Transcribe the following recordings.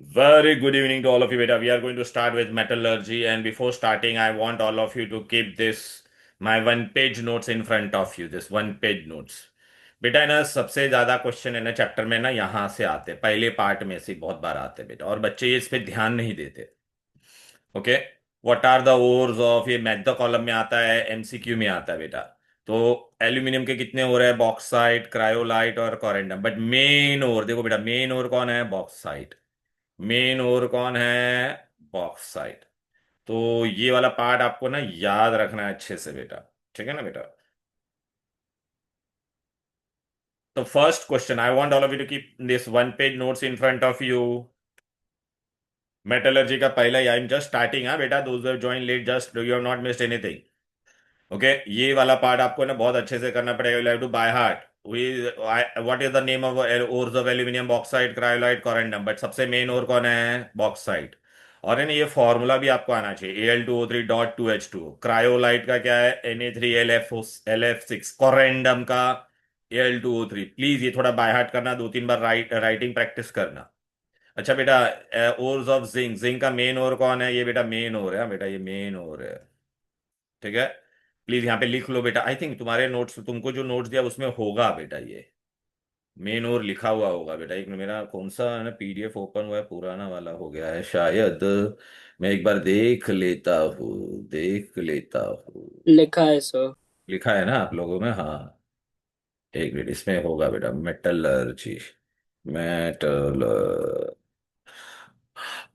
Very good evening to all of you, beta. We are going to start with metallurgy, and before starting, I want all of you to keep this my one page notes in front of you. This one page notes. बेटा है ना, सबसे ज्यादा question है ना chapter में ना यहाँ से आते, पहले पार्ट में से बहुत बार आते बेटा, और बच्चे ये इस पे ध्यान नहीं देते। Okay. What are the ores of, ये मैथ द कॉलम में आता है, एमसीक्यू में आता है बेटा। तो एल्यूमिनियम के कितने ओर है? बॉक्साइट, क्रायोलाइट और कोरेंडम। बट मेन ओर देखो बेटा, मेन ओर कौन है? बॉक्साइट। मेन और कौन है? बॉक्साइट। तो ये वाला पार्ट आपको ना याद रखना है अच्छे से बेटा। ठीक है ना बेटा? तो first question, I want all of you to keep this one page notes in front of you. Metallurgy का पहला, आई एम जस्ट स्टार्टिंग, हाँ बेटा, those have join late, just you have not missed anything. Okay. ये वाला part आपको ना बहुत अच्छे से करना पड़ेगा, you have to by heart. We what is the name of ores of aluminium? Bauxite, cryolite, corundum. But सबसे मेन ओर कौन है? बॉक्साइट। और है ना, ये फॉर्मूला भी आपको आना चाहिए, Al2O3.2H2। क्रायोलाइट का क्या है? Na3LF6। कोरेंडम का Al2O3। प्लीज ये थोड़ा बाय हार्ट करना, दो तीन बार राइटिंग प्रैक्टिस करना। अच्छा बेटा, ओर्स ऑफ जिंक, जिंक का मेन ओर कौन है? ये बेटा मेन ओर है, हाँ बेटा, ये मेन ओर है। ठीक है। प्लीज यहाँ पे लिख लो बेटा, आई थिंक तुम्हारे नोट्स, तुमको जो नोट्स दिया उसमें होगा बेटा, ये मेन और लिखा हुआ होगा बेटा। एक मेरा कौन सा है ना पीडीएफ ओपन हुआ है, पुराना वाला हो गया है शायद। मैं एक बार देख लेता हूँ, देख लेता हूँ। लिखा है सो। लिखा है ना आप लोगों में? हाँ। एक मिनट, इसमें होगा बेटा, metallurgy. Metal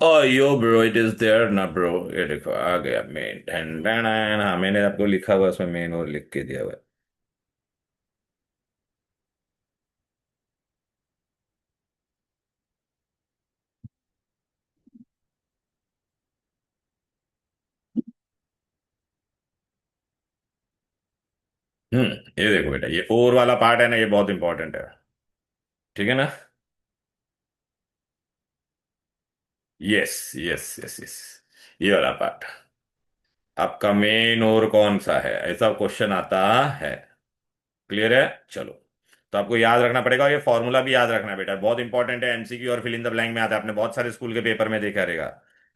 oh yo bro, it is there ना ब्रो। ये देखो आ गया मेन। हाँ, मैंने आपको लिखा हुआ उसमें, मेन और लिख के दिया हुआ है। ये देखो बेटा, ये और वाला पार्ट है ना, ये बहुत इंपॉर्टेंट है। ठीक है ना? Yes yes yes yes. ये वाला पार्ट आपका मेन और कौन सा है, ऐसा क्वेश्चन आता है। क्लियर है? चलो। तो आपको याद रखना पड़ेगा, ये फॉर्मूला भी याद रखना है बेटा, बहुत इंपॉर्टेंट है। एमसीक्यू और फिल इन द ब्लैंक में आता है, आपने बहुत सारे स्कूल के पेपर में देखा रहेगा।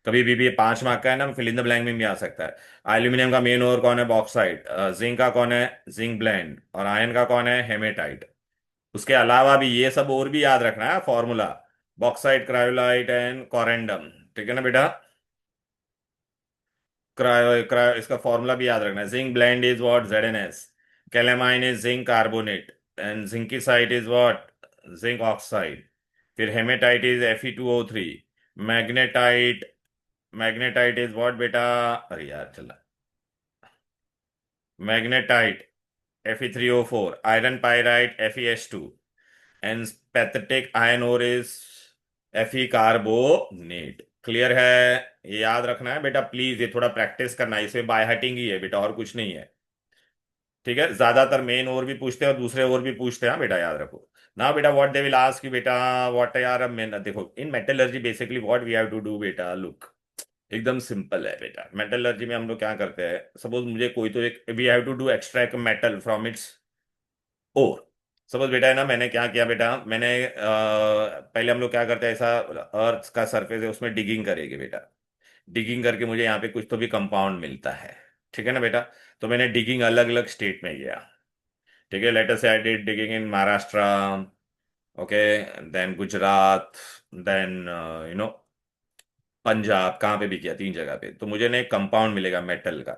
कभी भी ये 5 मार्क का है ना, फिल इन द ब्लैंक में भी आ सकता है। एल्यूमिनियम का मेन और कौन है? बॉक्साइट। जिंक का कौन है? Zinc blend. और आयन का कौन है? हेमेटाइट। उसके अलावा भी ये सब और भी याद रखना है formula. Bauxite, cryolite and corundum. ठीक है ना बेटा? क्रायो क्रायो इसका फॉर्मूला भी याद रखना है। Zinc blende is what? ZnS। Calamine is zinc carbonate. And zincite is what? Zinc oxide. फिर haematite is Fe2O3। Magnetite, magnetite is what बेटा? अरे यार चला, magnetite Fe3O4। Iron pyrite FeS2। And spathic iron ore is Fe carbonate. Clear है? ये याद रखना है बेटा, प्लीज ये थोड़ा प्रैक्टिस करना है, इसमें बाय हार्टिंग ही है बेटा, और कुछ नहीं है। ठीक है? ज्यादातर मेन और भी पूछते हैं और दूसरे और भी पूछते हैं, हाँ बेटा याद रखो। ना बेटा, what they will ask you बेटा, व्हाट यार मेन, देखो in metallurgy basically what we have to do बेटा, लुक, एकदम सिंपल है बेटा। मेटलर्जी में हम लोग क्या करते हैं, सपोज मुझे कोई तो एक, we have to do extract metal from its ore. Suppose बेटा है ना, मैंने क्या किया बेटा, मैंने पहले हम लोग क्या करते हैं, ऐसा अर्थ का सरफेस है, उसमें डिगिंग करेंगे बेटा। डिगिंग करके मुझे यहाँ पे कुछ तो भी कंपाउंड मिलता है। ठीक है ना बेटा? तो मैंने डिगिंग अलग अलग स्टेट में किया। ठीक है, लेटर से I did digging in Maharashtra. Okay. Then Gujarat. Then you know Punjab, कहाँ पे भी किया, 3 जगह पे, तो मुझे ना एक कंपाउंड मिलेगा मेटल का।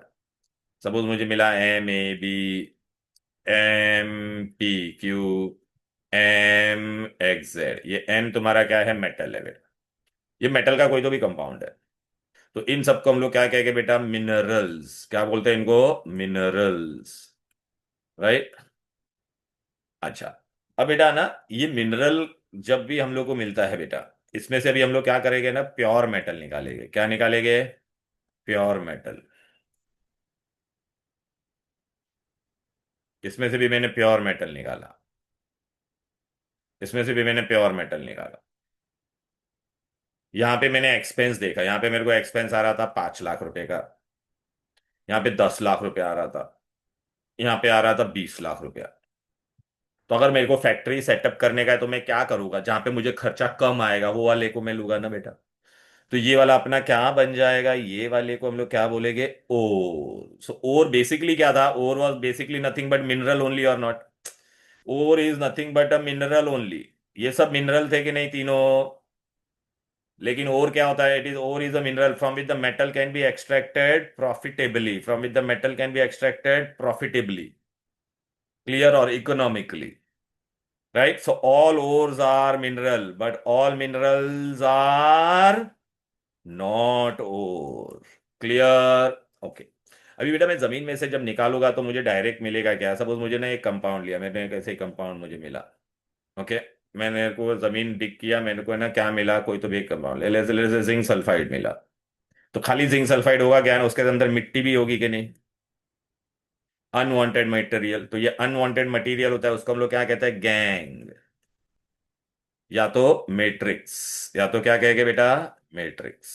सपोज मुझे मिला MAB, MPQ, MXZ। ये M तुम्हारा क्या है? मेटल है बेटा। ये मेटल का कोई तो भी कंपाउंड है। तो इन सबको हम लोग क्या कहेंगे बेटा? मिनरल्स। क्या बोलते हैं इनको? मिनरल्स। राइट? अच्छा। अब बेटा ना, ये मिनरल जब भी हम लोग को मिलता है बेटा, इसमें से भी हम लोग क्या करेंगे ना, प्योर मेटल निकालेंगे। क्या निकालेंगे? Pure metal. इसमें से भी मैंने प्योर मेटल निकाला। इसमें से भी मैंने प्योर मेटल निकाला। यहाँ पे मैंने एक्सपेंस देखा, यहाँ पे मेरे को एक्सपेंस आ रहा था 5 लाख रुपए का। यहाँ पे 10 लाख रुपए आ रहा था। यहाँ पे आ रहा था 20 लाख रुपया। तो अगर मेरे को फैक्ट्री सेटअप करने का है तो मैं क्या करूंगा, जहां पे मुझे खर्चा कम आएगा वो वाले को मैं लूंगा ना बेटा। तो ये वाला अपना क्या बन जाएगा, ये वाले को हम लोग क्या बोलेंगे, ओर। सो ओर बेसिकली क्या था, ore was basically nothing but mineral only और not, ore is nothing but a mineral only. ये सब मिनरल थे कि नहीं तीनों। लेकिन ओर क्या होता है, it is ore is a mineral from which the metal can be extracted profitably, from which the metal can be extracted profitably, clear, और economically, right? So all ores are mineral, but all minerals are not ore. Clear? Okay. अभी बेटा मैं जमीन में से जब निकालूंगा तो मुझे डायरेक्ट मिलेगा क्या, सपोज मुझे ना एक कंपाउंड लिया, मैंने कैसे कंपाउंड मुझे मिला। ओके। मैंने को जमीन डिग किया, मैंने को है ना क्या मिला, कोई तो भी एक कंपाउंड ले ले जिंक सल्फाइड मिला। तो खाली जिंक सल्फाइड होगा क्या ना, उसके अंदर मिट्टी भी होगी कि नहीं, अनवांटेड मटेरियल। तो ये अनवांटेड मटेरियल होता है, उसको हम लोग क्या कहते हैं, गैंग, या तो मैट्रिक्स, या तो क्या कहेंगे बेटा, मैट्रिक्स।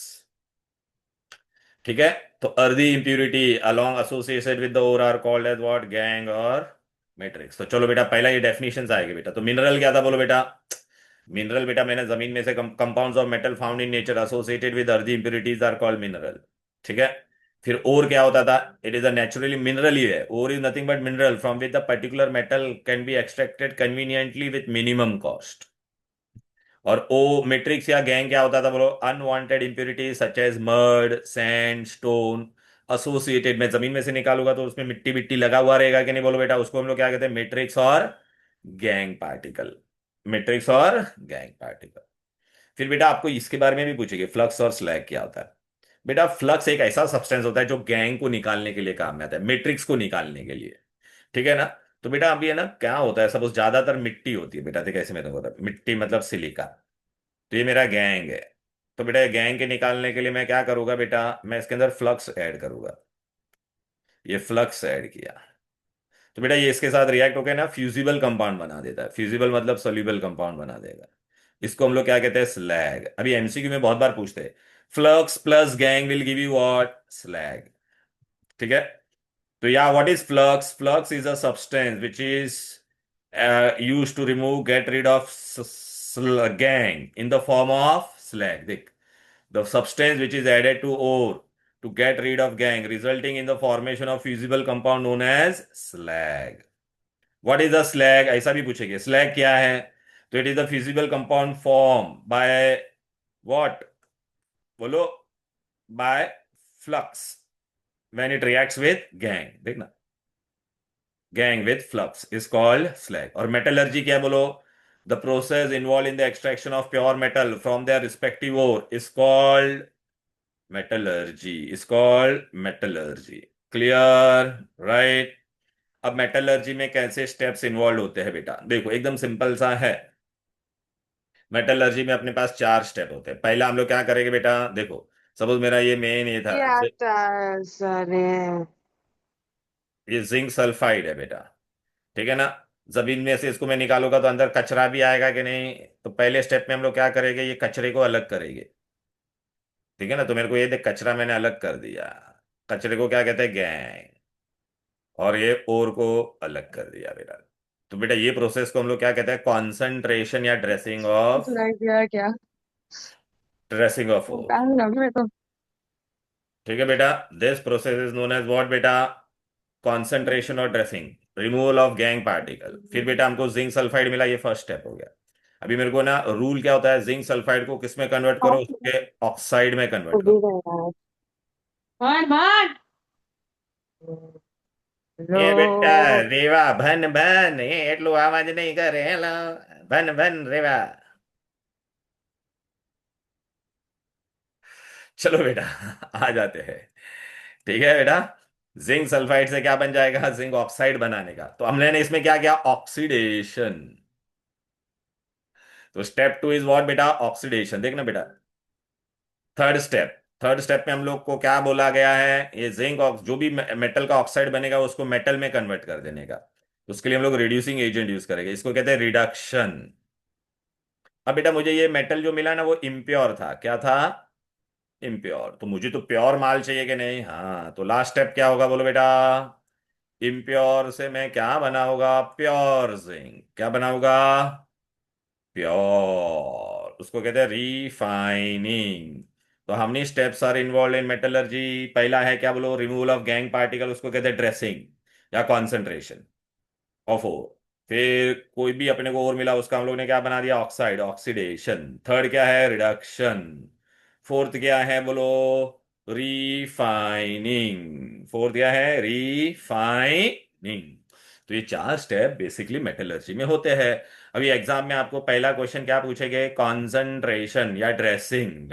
ठीक है। तो earthy impurity along associated with the ore are called as what, gangue और मैट्रिक्स। तो चलो बेटा पहला ये डेफिनेशन आएगी बेटा। तो मिनरल क्या था बोलो बेटा, मिनरल बेटा मैंने जमीन में से compounds of metal found in nature associated with earthy impurities are called mineral. ठीक है। फिर ओर क्या होता था, it is a naturally mineral ही है, ore is nothing but mineral from with the particular metal can be extracted conveniently with minimum cost. और ओ मैट्रिक्स या गैंग क्या होता था बोलो, unwanted impurities such as mud sand stone associated. मैं जमीन में से निकालूंगा तो उसमें मिट्टी मिट्टी लगा हुआ रहेगा कि नहीं बोलो बेटा, उसको हम लोग क्या कहते हैं, मैट्रिक्स और गैंग पार्टिकल, मैट्रिक्स और गैंग पार्टिकल। फिर बेटा आपको इसके बारे में भी पूछेंगे, फ्लक्स और स्लैग क्या होता है। बेटा फ्लक्स एक ऐसा सब्सटेंस होता है जो गैंग को निकालने के लिए काम में आता है, मैट्रिक्स को निकालने के लिए। ठीक है ना। तो बेटा अभी है ना क्या होता है, सपोज ज्यादातर मिट्टी होती है बेटा, देखो कैसे मैं तुमको बताता हूं। मिट्टी मतलब सिलिका। तो ये मेरा गैंग है। तो बेटा गैंग के निकालने के लिए मैं क्या करूंगा बेटा, मैं इसके अंदर फ्लक्स ऐड करूंगा। ये फ्लक्स ऐड किया तो बेटा ये इसके साथ रिएक्ट होकर ना फ्यूजिबल कंपाउंड बना देता है, फ्यूजिबल मतलब सोल्यूबल कंपाउंड बना देगा। इसको हम लोग क्या कहते हैं, स्लैग। अभी एमसीक्यू में बहुत बार पूछते हैं, flux plus gangue will give you what, slag. ठीक है। तो या what is flux, flux is a substance which is use to remove get rid of gangue in the form of slag. देख, the substance which is added to ore to get rid of gangue, resulting in the formation of fusible compound known as slag. What is a slag, ऐसा भी पूछेंगे, slag क्या है। तो it is the fusible compound formed by what, बोलो, by flux when it reacts with gangue। देखना, gang with flux is called slag। और metallurgy क्या है बोलो, the process involved in the extraction of pure metal from their respective ore is called metallurgy, is called metallurgy. Clear, right. अब metallurgy में कैसे steps involve होते हैं बेटा, देखो एकदम सिंपल सा है। मेटलर्जी में अपने पास चार स्टेप होते हैं। पहला हम लोग क्या करेंगे बेटा, देखो सपोज मेरा ये मेन ये था, क्या था सारे। ये जिंक सल्फाइड है बेटा। ठीक है ना। जमीन में से इसको मैं निकालूंगा तो अंदर कचरा भी आएगा कि नहीं। तो पहले स्टेप में हम लोग क्या करेंगे, ये कचरे को अलग करेंगे। ठीक है ना। तो मेरे को ये देख, कचरा मैंने अलग कर दिया, कचरे को क्या कहते हैं, गैंग। और ये ओर को अलग कर दिया बेटा। तो बेटा ये प्रोसेस को हम लोग क्या कहते हैं, कॉन्सेंट्रेशन या ड्रेसिंग ऑफ, सुनाई दिया क्या। Dressing of ore. पैन लगे मेरे को। ठीक है बेटा। This process is known as what बेटा, कॉन्सेंट्रेशन और dressing, removal of gangue particle. फिर बेटा हमको जिंक सल्फाइड मिला, ये फर्स्ट स्टेप हो गया। अभी मेरे को ना रूल क्या होता है, जिंक सल्फाइड को किस में कन्वर्ट करो, उसके ऑक्साइड में कन्वर्ट करो। मान मान लो। એ બેટા રેવા ભન ભન એ એટલું અવાજ નહીં કરે હેલો, ભન ભન રેવા। चलो बेटा आ जाते हैं। ठीक है बेटा। जिंक सल्फाइड से क्या बन जाएगा, जिंक ऑक्साइड बनाने का। तो हमने ने इसमें क्या किया, ऑक्सीडेशन। तो स्टेप टू इज व्हाट बेटा, ऑक्सीडेशन। देखना बेटा, थर्ड स्टेप, थर्ड स्टेप में हम लोग को क्या बोला गया है, ये जिंक जो भी मेटल का ऑक्साइड बनेगा उसको मेटल में कन्वर्ट कर देने का। तो उसके लिए हम लोग रिड्यूसिंग एजेंट यूज करेंगे, इसको कहते हैं रिडक्शन। अब बेटा मुझे ये मेटल जो मिला ना वो इम्प्योर था, क्या था, इम्प्योर। तो मुझे तो प्योर माल चाहिए कि नहीं, हाँ। तो लास्ट स्टेप क्या होगा बोलो बेटा, इम्प्योर से मैं क्या बनाऊंगा? Pure zinc. क्या बनाऊंगा? प्योर। उसको कहते हैं रिफाइनिंग। तो how many steps are involve in metallurgy? पहला है क्या बोलो? रिमूवल ऑफ गैंग पार्टिकल, उसको कहते हैं ड्रेसिंग या कॉन्सेंट्रेशन ऑफ ओर। फिर कोई भी अपने को और मिला, उसका हम लोग ने क्या बना दिया? Oxide, oxidation. थर्ड क्या है? रिडक्शन। फोर्थ क्या है बोलो? रिफाइनिंग। फोर्थ क्या है? रिफाइनिंग। तो ये चार स्टेप बेसिकली मेटलर्जी में होते हैं। अभी एग्जाम में आपको पहला क्वेश्चन क्या पूछेंगे? कॉन्सेंट्रेशन या ड्रेसिंग।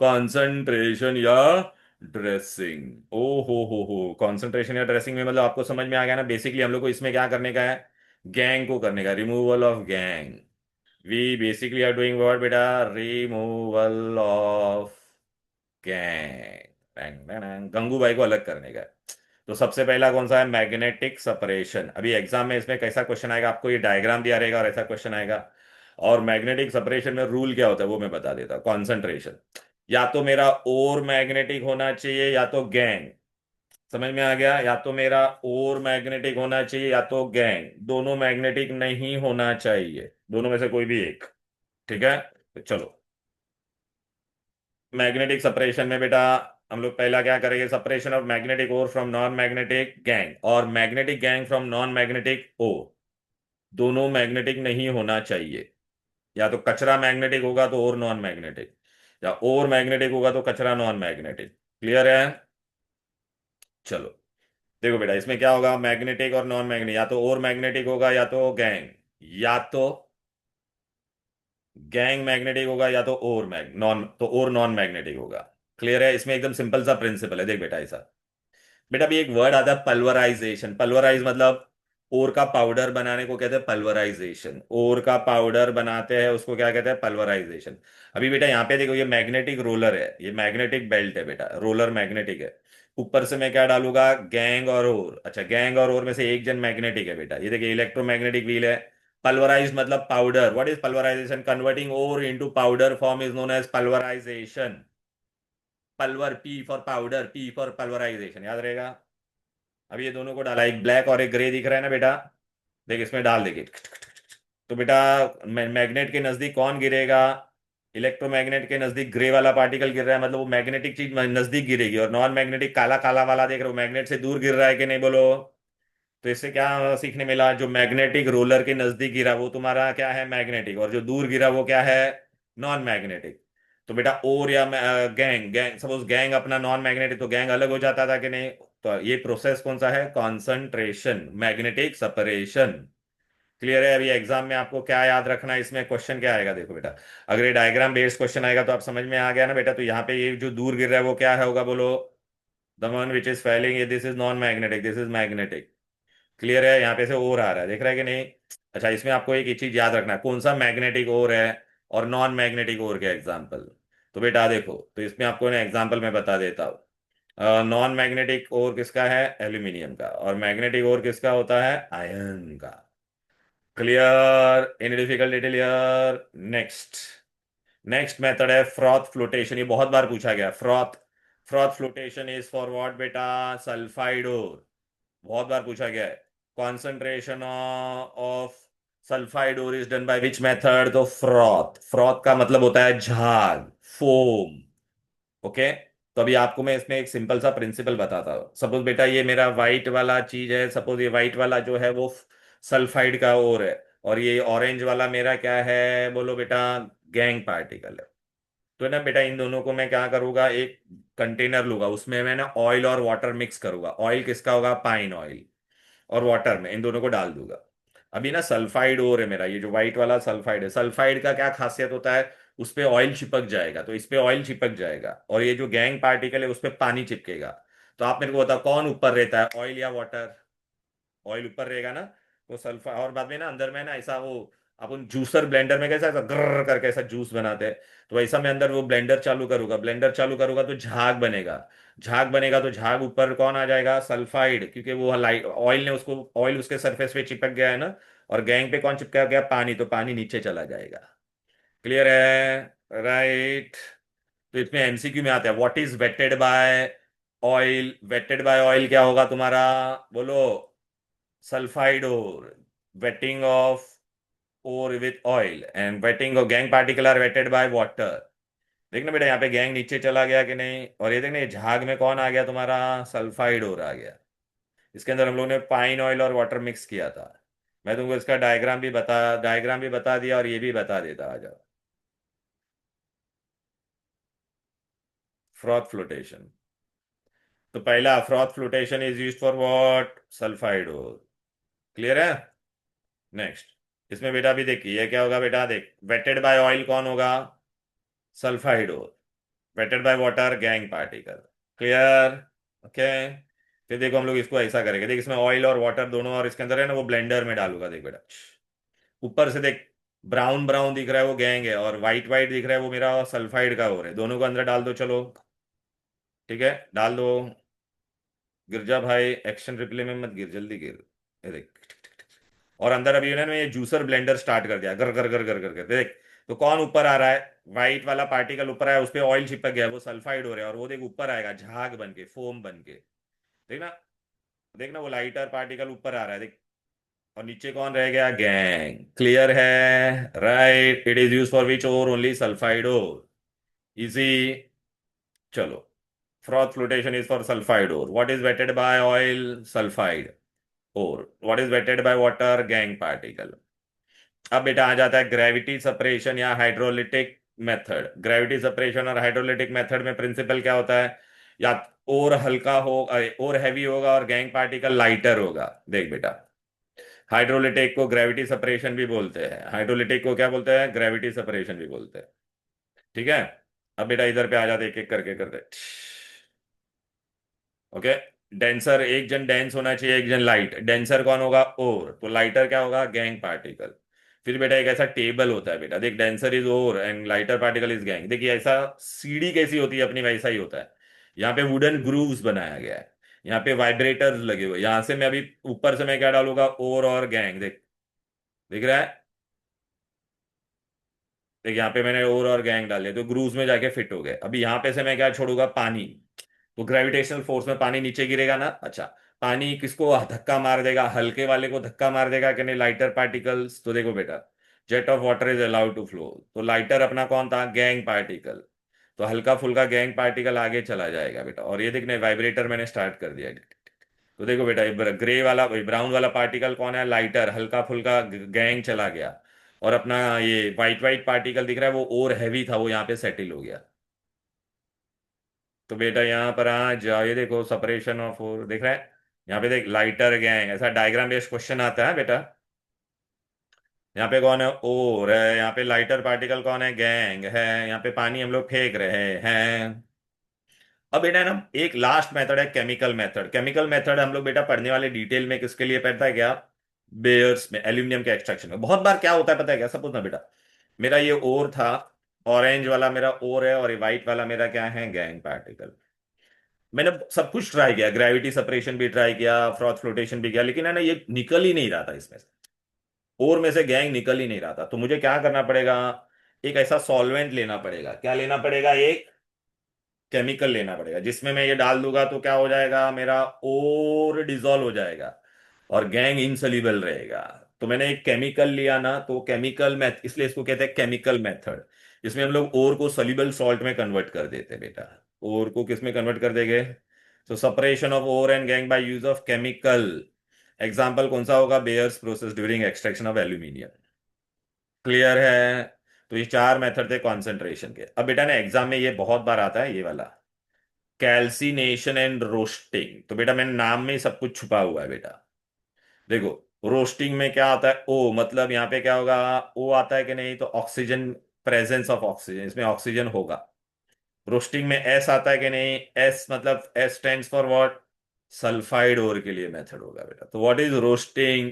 कॉन्सेंट्रेशन या ड्रेसिंग। ओ हो, कॉन्सेंट्रेशन या ड्रेसिंग में मतलब आपको समझ में आ गया ना? बेसिकली हम लोग को इसमें क्या करने का है? गैंग को करने का, removal of gangue. We basically are doing what बेटा? Removal of gangue. गंगूबाई को अलग करने का है। तो सबसे पहला कौन सा है? Magnetic separation. अभी एग्जाम में इसमें कैसा क्वेश्चन आएगा? आपको ये डायग्राम दिया रहेगा और ऐसा क्वेश्चन आएगा। और मैग्नेटिक सेपरेशन में रूल क्या होता है वो मैं बता देता हूँ। कॉन्सेंट्रेशन, या तो मेरा और मैग्नेटिक होना चाहिए या तो गैंग। समझ में आ गया? या तो मेरा और मैग्नेटिक होना चाहिए या तो गैंग। दोनों मैग्नेटिक नहीं होना चाहिए, दोनों में से कोई भी एक। ठीक है? तो चलो, मैग्नेटिक सेपरेशन में बेटा हम लोग पहला क्या करेंगे? Separation of magnetic ore from non magnetic gangue और magnetic gangue from non magnetic ore. दोनों मैग्नेटिक नहीं होना चाहिए। या तो कचरा मैग्नेटिक होगा तो और नॉन मैग्नेटिक, या और मैग्नेटिक होगा तो कचरा नॉन मैग्नेटिक। क्लियर है? चलो, देखो बेटा इसमें क्या होगा? मैग्नेटिक और नॉन मैग्नेटिक, या तो और मैग्नेटिक होगा या तो गैंग, या तो गैंग मैग्नेटिक होगा या तो और मैग नॉन, तो और नॉन मैग्नेटिक होगा। क्लियर है? इसमें एकदम सिंपल सा प्रिंसिपल है। देख बेटा ऐसा, बेटा अभी एक वर्ड आता है पल्वराइजेशन। पल्वराइज मतलब ओर का पाउडर बनाने को कहते हैं पल्वराइजेशन। ओर का पाउडर बनाते हैं उसको क्या कहते हैं? पल्वराइजेशन। अभी बेटा यहाँ पे देखो, ये मैग्नेटिक रोलर है, ये मैग्नेटिक बेल्ट है बेटा, रोलर मैग्नेटिक है। ऊपर से मैं क्या डालूंगा? गैंग और ओर। अच्छा, गैंग और ओर में से एक जन मैग्नेटिक है बेटा, ये देखिए इलेक्ट्रोमैग्नेटिक व्हील है। पल्वराइज मतलब powder. What is pulverisation? Converting ore into powder form is known as pulverisation. Pulver, P for powder, P for pulverisation, याद रहेगा। अब ये दोनों को डाला, एक ब्लैक और एक ग्रे दिख रहा है ना बेटा? देख इसमें डाल देगी तो बेटा मैग्नेट के नजदीक कौन गिरेगा? इलेक्ट्रोमैग्नेट के नजदीक ग्रे वाला पार्टिकल गिर रहा है, मतलब वो मैग्नेटिक चीज नजदीक गिरेगी। और नॉन मैग्नेटिक काला काला वाला देख रहे हो, मैग्नेट से दूर गिर रहा है कि नहीं बोलो? तो इससे क्या सीखने मिला? जो मैग्नेटिक रोलर के नजदीक गिरा वो तुम्हारा क्या है? मैग्नेटिक। और जो दूर गिरा वो क्या है? Non magnetic. तो बेटा और या गैंग, गैंग सपोज गैंग अपना नॉन मैग्नेटिक, तो गैंग अलग हो जाता था कि नहीं? तो ये प्रोसेस कौन सा है? Concentration, magnetic separation. क्लियर है? अभी एग्जाम में आपको क्या याद रखना है? इसमें क्वेश्चन क्या आएगा देखो बेटा, अगर ये डायग्राम बेस्ड क्वेश्चन आएगा तो आप समझ में आ गया ना बेटा? तो यहाँ पे ये जो दूर गिर रहा है वो क्या है होगा बोलो? The one which is failing, this is non magnetic, this is magnetic. Clear है? यहाँ पे से और आ रहा है, देख रहा है कि नहीं? अच्छा, इसमें आपको एक चीज याद रखना है, कौन सा मैग्नेटिक और है और नॉन मैग्नेटिक और के एग्जाम्पल। तो बेटा देखो, तो इसमें आपको ना एग्जाम्पल मैं बता देता हूँ। नॉन मैग्नेटिक और किसका है? एल्यूमिनियम का। और मैग्नेटिक और किसका होता है? आयरन का। Clear? Any difficult detail here? Next, next method है फ्रॉथ फ्लोटेशन। ये बहुत बार पूछा गया। Froth, froth flotation is for what बेटा? Sulphide ore. बहुत बार पूछा गया है। Concentration of sulphide ore is done by which method? तो फ्रॉथ। फ्रॉथ का मतलब होता है झाग, फोम। ओके? तो अभी आपको मैं इसमें एक सिंपल सा प्रिंसिपल बताता हूँ। सपोज बेटा ये मेरा व्हाइट वाला चीज है, सपोज ये व्हाइट वाला जो है वो सल्फाइड का ओर है, और ये ऑरेंज वाला मेरा क्या है बोलो बेटा? गैंग पार्टिकल है। तो है ना बेटा, इन दोनों को मैं क्या करूंगा? एक कंटेनर लूंगा, उसमें मैं ना ऑयल और वाटर मिक्स करूंगा। ऑयल किसका होगा? Pine oil. और वाटर में इन दोनों को डाल दूंगा। अभी ना सल्फाइड और है मेरा, ये जो व्हाइट वाला सल्फाइड है, सल्फाइड का क्या खासियत होता है? उस पे ऑयल चिपक जाएगा, तो इस पे ऑयल चिपक जाएगा, और ये जो गैंग पार्टिकल है उस पे पानी चिपकेगा। तो आप मेरे को बताओ कौन ऊपर रहता है, ऑयल या वाटर? ऑयल ऊपर रहेगा ना? तो सल्फर, और बाद में ना अंदर में ना ऐसा वो अपन जूसर ब्लेंडर में कैसा ऐसा ग्र करके ऐसा जूस बनाते हैं, तो वैसा मैं अंदर वो ब्लेंडर चालू करूंगा, ब्लेंडर चालू करूंगा तो झाग बनेगा। झाग बनेगा तो झाग ऊपर कौन आ जाएगा? सल्फाइड, क्योंकि वो लाइट ऑयल ने उसको, ऑयल उसके सरफेस पे चिपक गया है ना। और गैंग पे कौन चिपका गया? पानी, तो पानी नीचे चला जाएगा। क्लियर है? राइट। तो इसमें एमसीक्यू में आता है, what is wetted by oil, wetted by oil क्या होगा तुम्हारा? बोलो। Sulphide ore. Wetting of ore with oil and wetting of gangue particle are wetted by water. देखना बेटा यहाँ पे गैंग नीचे चला गया कि नहीं, और ये देखना ये झाग में कौन आ गया तुम्हारा? सल्फाइड ओर आ गया। इसके अंदर हम लोगों ने पाइन ऑयल और वाटर मिक्स किया था। मैं तुमको इसका डायग्राम भी बता दिया और ये भी बता देता। आ जाओ। Froth flotation. तो पहला froth flotation is used for what? Sulphide ore. Clear है? नेक्स्ट। इसमें बेटा भी देख ये क्या होगा बेटा, देख वेटेड बाय ऑयल कौन होगा? Sulphide ore. Wetted by water gangue particle. Clear? Okay. फिर देखो हम लोग इसको ऐसा करेंगे, देख इसमें ऑयल और वाटर दोनों और इसके अंदर है ना, वो ब्लेंडर में डालूंगा। देख बेटा, ऊपर से देख ब्राउन ब्राउन दिख रहा है वो गैंग है, और वाइट वाइट दिख रहा है वो मेरा सल्फाइड का और है। दोनों को अंदर डाल दो चलो। ठीक है, डाल दो। गिर जा भाई, एक्शन रिप्ले में मत गिर, जल्दी गिर। ये देख। और अंदर अभी इन्होंने ये जूसर ब्लेंडर स्टार्ट कर दिया, घर घर घर घर कर देख। तो कौन ऊपर आ रहा है? व्हाइट वाला पार्टिकल ऊपर आया, उस पर ऑयल चिपक गया, वो सल्फाइड हो रहा है, और वो देख ऊपर आएगा झाग बन के, फोम बन के। देखना, देखना वो लाइटर पार्टिकल ऊपर आ रहा है, देख। और नीचे कौन रह गया? गैंग। क्लियर है? Right, it is use for which ore? Only sulphide ore. Easy. चलो। Froth flotation is for sulphide ore. What is wetted by oil? Sulphide ore. What is wetted by water? Gangue particle. अब बेटा आ जाता है gravity separation या hydrolytic method. Gravity separation और hydrolytic method में principle क्या होता है? या और हल्का हो, और हैवी होगा और गैंग पार्टिकल लाइटर होगा। देख बेटा, हाइड्रोलिटिक को ग्रेविटी सेपरेशन भी बोलते हैं, हाइड्रोलिटिक को क्या बोलते हैं? ग्रेविटी सेपरेशन भी बोलते हैं। ठीक है। अब बेटा इधर पे आ जाते, एक एक करके करते। ओके। डेंसर, एक जन डेंस होना चाहिए, एक जन लाइट। डेंसर कौन होगा? ओर। तो लाइटर क्या होगा? Gangue particle. फिर बेटा एक ऐसा टेबल होता है बेटा, देख denser is ore and lighter particle is gangue. देखिए ऐसा सीढ़ी कैसी होती है अपनी, वैसा ही होता है। यहाँ पे वुडन ग्रूव्स बनाया गया है, यहाँ पे वाइब्रेटर्स लगे हुए, यहाँ से मैं अभी ऊपर से मैं क्या डालूंगा? ओर और गैंग। देख, दिख रहा है? देख यहाँ पे मैंने और गैंग डाले तो ग्रूव्स में जाके फिट हो गए। अभी यहाँ पे से मैं क्या छोड़ूंगा? पानी। तो ग्रेविटेशनल फोर्स में पानी नीचे गिरेगा ना। अच्छा, पानी किसको धक्का मार देगा? हल्के वाले को धक्का मार देगा कि नहीं? Lighter particles. तो देखो बेटा, jet of water is allowed to flow. तो लाइटर अपना कौन था? Gangue particle. तो हल्का फुल्का गैंग पार्टिकल आगे चला जाएगा बेटा, और ये देखने वाइब्रेटर मैंने स्टार्ट कर दिया। तो देखो बेटा, ग्रे वाला ब्राउन वाला पार्टिकल कौन है? लाइटर, हल्का फुल्का गैंग चला गया। और अपना ये वाइट वाइट पार्टिकल दिख रहा है वो और हैवी था, वो यहाँ पे सेटल हो गया। तो बेटा यहाँ पर आ जाओ, ये देखो सेपरेशन ऑफ फोर दिख रहा है। यहाँ पे देख लाइटर गैंग, ऐसा डायग्राम बेस्ड क्वेश्चन आता है बेटा। यहाँ पे कौन है? और है। यहाँ पे लाइटर पार्टिकल कौन है? गैंग है। यहाँ पे पानी हम लोग फेंक रहे हैं। अब बेटा ना एक लास्ट मेथड है केमिकल मेथड। केमिकल मेथड हम लोग बेटा पढ़ने वाले डिटेल में, किसके लिए पढ़ता है क्या? बेयर्स में, एल्यूमिनियम के एक्सट्रैक्शन में। बहुत बार क्या होता है पता है क्या? सपोज ना बेटा, मेरा ये ओर था, ऑरेंज वाला मेरा ओर है, और ये व्हाइट वाला मेरा क्या है? Gangue particle. मैंने सब कुछ ट्राई किया, ग्रेविटी सेपरेशन भी ट्राई किया, फ्रॉथ फ्लोटेशन भी किया, लेकिन है ना ये निकल ही नहीं रहा था इसमें से। और में से गैंग निकल ही नहीं रहा था। तो मुझे क्या करना पड़ेगा? एक ऐसा सॉल्वेंट लेना पड़ेगा। क्या लेना पड़ेगा? एक केमिकल लेना पड़ेगा, जिसमें मैं ये डाल दूंगा तो क्या हो जाएगा? मेरा और डिजोल्व हो जाएगा और गैंग इनसॉल्युबल रहेगा। तो मैंने एक केमिकल लिया ना, तो केमिकल मेथ, इसलिए इसको कहते हैं केमिकल मेथड। इसमें हम लोग ओर को सोल्यूबल सॉल्ट में कन्वर्ट कर देते हैं बेटा। ओर को किस में कन्वर्ट कर देंगे? तो separation of ore and gangue by use of chemical. Example कौन सा होगा? Bayer's process during extraction of aluminium. Clear है? तो ये चार मेथड थे कॉन्सेंट्रेशन के। अब बेटा ना एग्जाम में ये बहुत बार आता है ये वाला, कैल्सिनेशन एंड रोस्टिंग। तो बेटा मैंने नाम में ही सब कुछ छुपा हुआ है बेटा। देखो, रोस्टिंग में क्या आता है? ओ मतलब यहाँ पे क्या होगा? ओ आता है कि नहीं? तो ऑक्सीजन, प्रेजेंस ऑफ ऑक्सीजन, इसमें ऑक्सीजन होगा। रोस्टिंग में एस आता है कि नहीं? एस मतलब S stands for what? Sulphide ore के लिए मेथड होगा बेटा। तो what is roasting?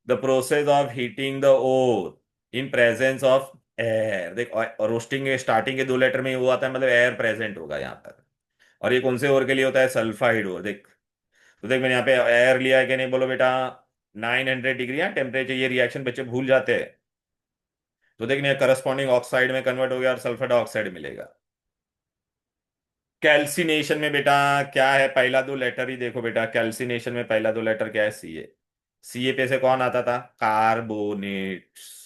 The process of heating the ore in presence of air. देख, रोस्टिंग के स्टार्टिंग के दो लेटर में ही वो आता है, मतलब एयर प्रेजेंट होगा यहाँ पर। और ये कौन से ओर के लिए होता है? Sulphide ore. देख, तो देख मैंने यहाँ पे एयर लिया है कि नहीं? बोलो बेटा। 900 डिग्री टेम्परेचर, ये रिएक्शन बच्चे भूल जाते हैं। तो देखने करस्पॉन्डिंग ऑक्साइड में कन्वर्ट हो गया और सल्फर डाइऑक्साइड मिलेगा। कैल्सिनेशन में बेटा क्या है, पहला दो लेटर ही देखो बेटा, कैल्सिनेशन में पहला दो लेटर क्या है, सीए। सीए पे से कौन आता था, कार्बोनेट्स।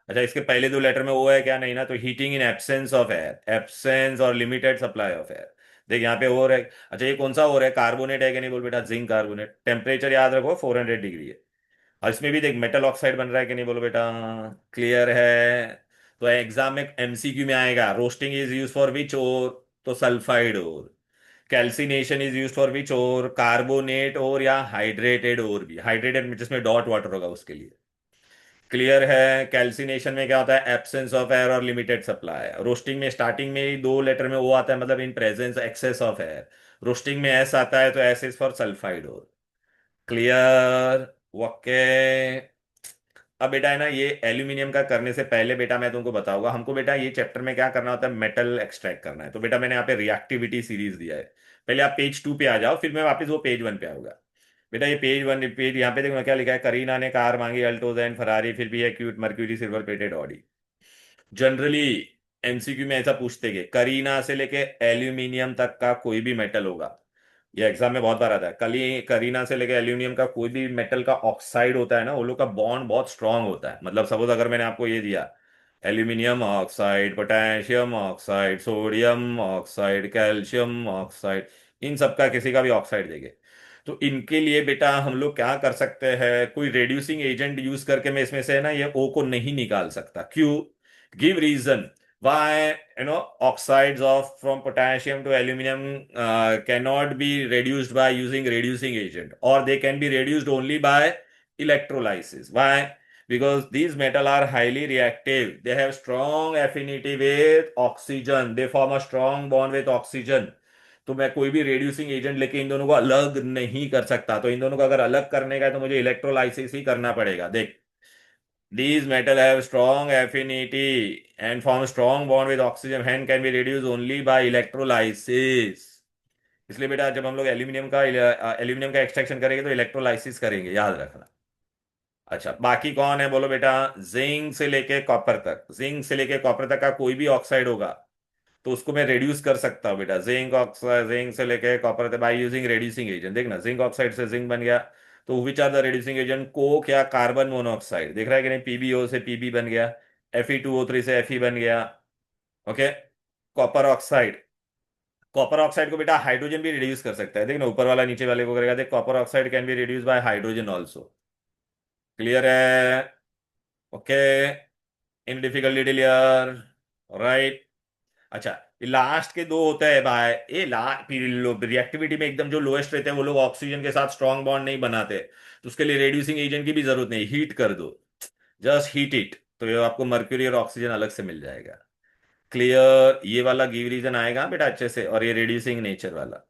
अच्छा, इसके पहले दो लेटर में वो है क्या, नहीं ना, तो heating in absence of air, absence और लिमिटेड सप्लाई ऑफ एयर। देख यहाँ पे और है। अच्छा, ये कौन सा और है, कार्बोनेट है कि नहीं बोल बेटा, जिंक कार्बोनेट। टेम्परेचर याद रखो 400 डिग्री है। और इसमें भी देख मेटल ऑक्साइड बन रहा है कि नहीं बोलो बेटा। क्लियर है। तो एग्जाम में एमसीक्यू में आएगा, रोस्टिंग इज यूज फॉर विच और, तो सल्फाइड और। कैल्सिनेशन इज यूज फॉर विच और, कार्बोनेट और या हाइड्रेटेड और भी, हाइड्रेटेड जिसमें डॉट वाटर होगा उसके लिए। क्लियर है। कैल्सिनेशन में क्या होता है, एब्सेंस ऑफ एयर और लिमिटेड सप्लाई। रोस्टिंग में स्टार्टिंग में ही दो लेटर में वो आता है, मतलब in presence excess of air. Roasting में एस आता है, तो S is for sulphide ore. Clear. Okay. अब बेटा है ना, ये एल्यूमिनियम का करने से पहले बेटा मैं तुमको बताऊंगा, हमको बेटा ये चैप्टर में क्या करना होता है, मेटल एक्सट्रैक्ट करना है। तो बेटा मैंने यहाँ पे रिएक्टिविटी सीरीज दिया है। पहले आप पेज 2 पे आ जाओ, फिर मैं वापस वो पेज 1 पे आऊंगा। बेटा ये पेज 1, पेज यहाँ पे देखो क्या लिखा है, करीना ने कार मांगी अल्टोज एंड फरारी, फिर भी है cute mercury silver plated Audi. Generally MCQ में ऐसा पूछते कि करीना से लेके एल्यूमिनियम तक का कोई भी मेटल होगा, ये एग्जाम में बहुत बार आता है, कली करीना से लेके एल्यूमिनियम का कोई भी मेटल का ऑक्साइड होता है ना, वो लोग का बॉन्ड बहुत स्ट्रांग होता है। मतलब सपोज अगर मैंने आपको ये दिया, aluminium oxide, potassium oxide, sodium oxide, calcium oxide, इन सब का किसी का भी ऑक्साइड देंगे, तो इनके लिए बेटा हम लोग क्या कर सकते हैं, कोई रेड्यूसिंग एजेंट यूज करके मैं इसमें से ना ये ओ को नहीं निकाल सकता। क्यों, give reason why, oxides of from potassium to aluminum cannot be reduced by using reducing agent, or they can be reduced only by electrolysis. Why? Because these metal are highly reactive, they have strong affinity with oxygen, they form a strong bond with oxygen। तो मैं कोई भी reducing agent लेके इन दोनों को अलग नहीं कर सकता, तो इन दोनों को अगर अलग करने का है तो मुझे इलेक्ट्रोलाइसिस ही करना पड़ेगा। देख, these metal have strong affinity and form strong bond with oxygen, hence can be reduced only by electrolysis। इसलिए बेटा जब हम लोग एल्यूमिनियम का एक्सट्रैक्शन करेंगे तो इलेक्ट्रोलाइसिस करेंगे, याद रखना। अच्छा, बाकी कौन है बोलो बेटा, जिंक से लेके कॉपर तक, जिंक से लेके कॉपर तक का कोई भी ऑक्साइड होगा तो उसको मैं रिड्यूस कर सकता हूँ बेटा, जिंक ऑक्साइड, जिंक से लेके कॉपर तक बाय यूजिंग रेड्यूसिंग एजेंट। देखना, जिंक ऑक्साइड से जिंक बन गया, तो which are the reducing agent, coke या कार्बन मोनोऑक्साइड, देख रहा है कि नहीं, पीबीओ से पीबी बन गया, Fe2O3 से Fe बन गया। Okay. Copper oxide, copper oxide को बेटा हाइड्रोजन भी रिड्यूस कर सकता है, देख ना, ऊपर वाला नीचे वाले को करेगा, देख, copper oxide can be reduce bye hydrogen also. Clear है। ओके। इन डिफिकल्ट डिटेल यार। राइट। अच्छा, ये लास्ट के दो होते हैं भाई, ये रिएक्टिविटी में एकदम जो लोएस्ट रहते हैं वो लोग ऑक्सीजन के साथ स्ट्रॉन्ग बॉन्ड नहीं बनाते, तो उसके लिए रेड्यूसिंग एजेंट की भी जरूरत नहीं, हीट कर दो, जस्ट हीट इट, तो ये आपको मर्क्यूरी और ऑक्सीजन अलग से मिल जाएगा। क्लियर। ये वाला गिव रीजन आएगा बेटा अच्छे से, और ये रेड्यूसिंग नेचर वाला,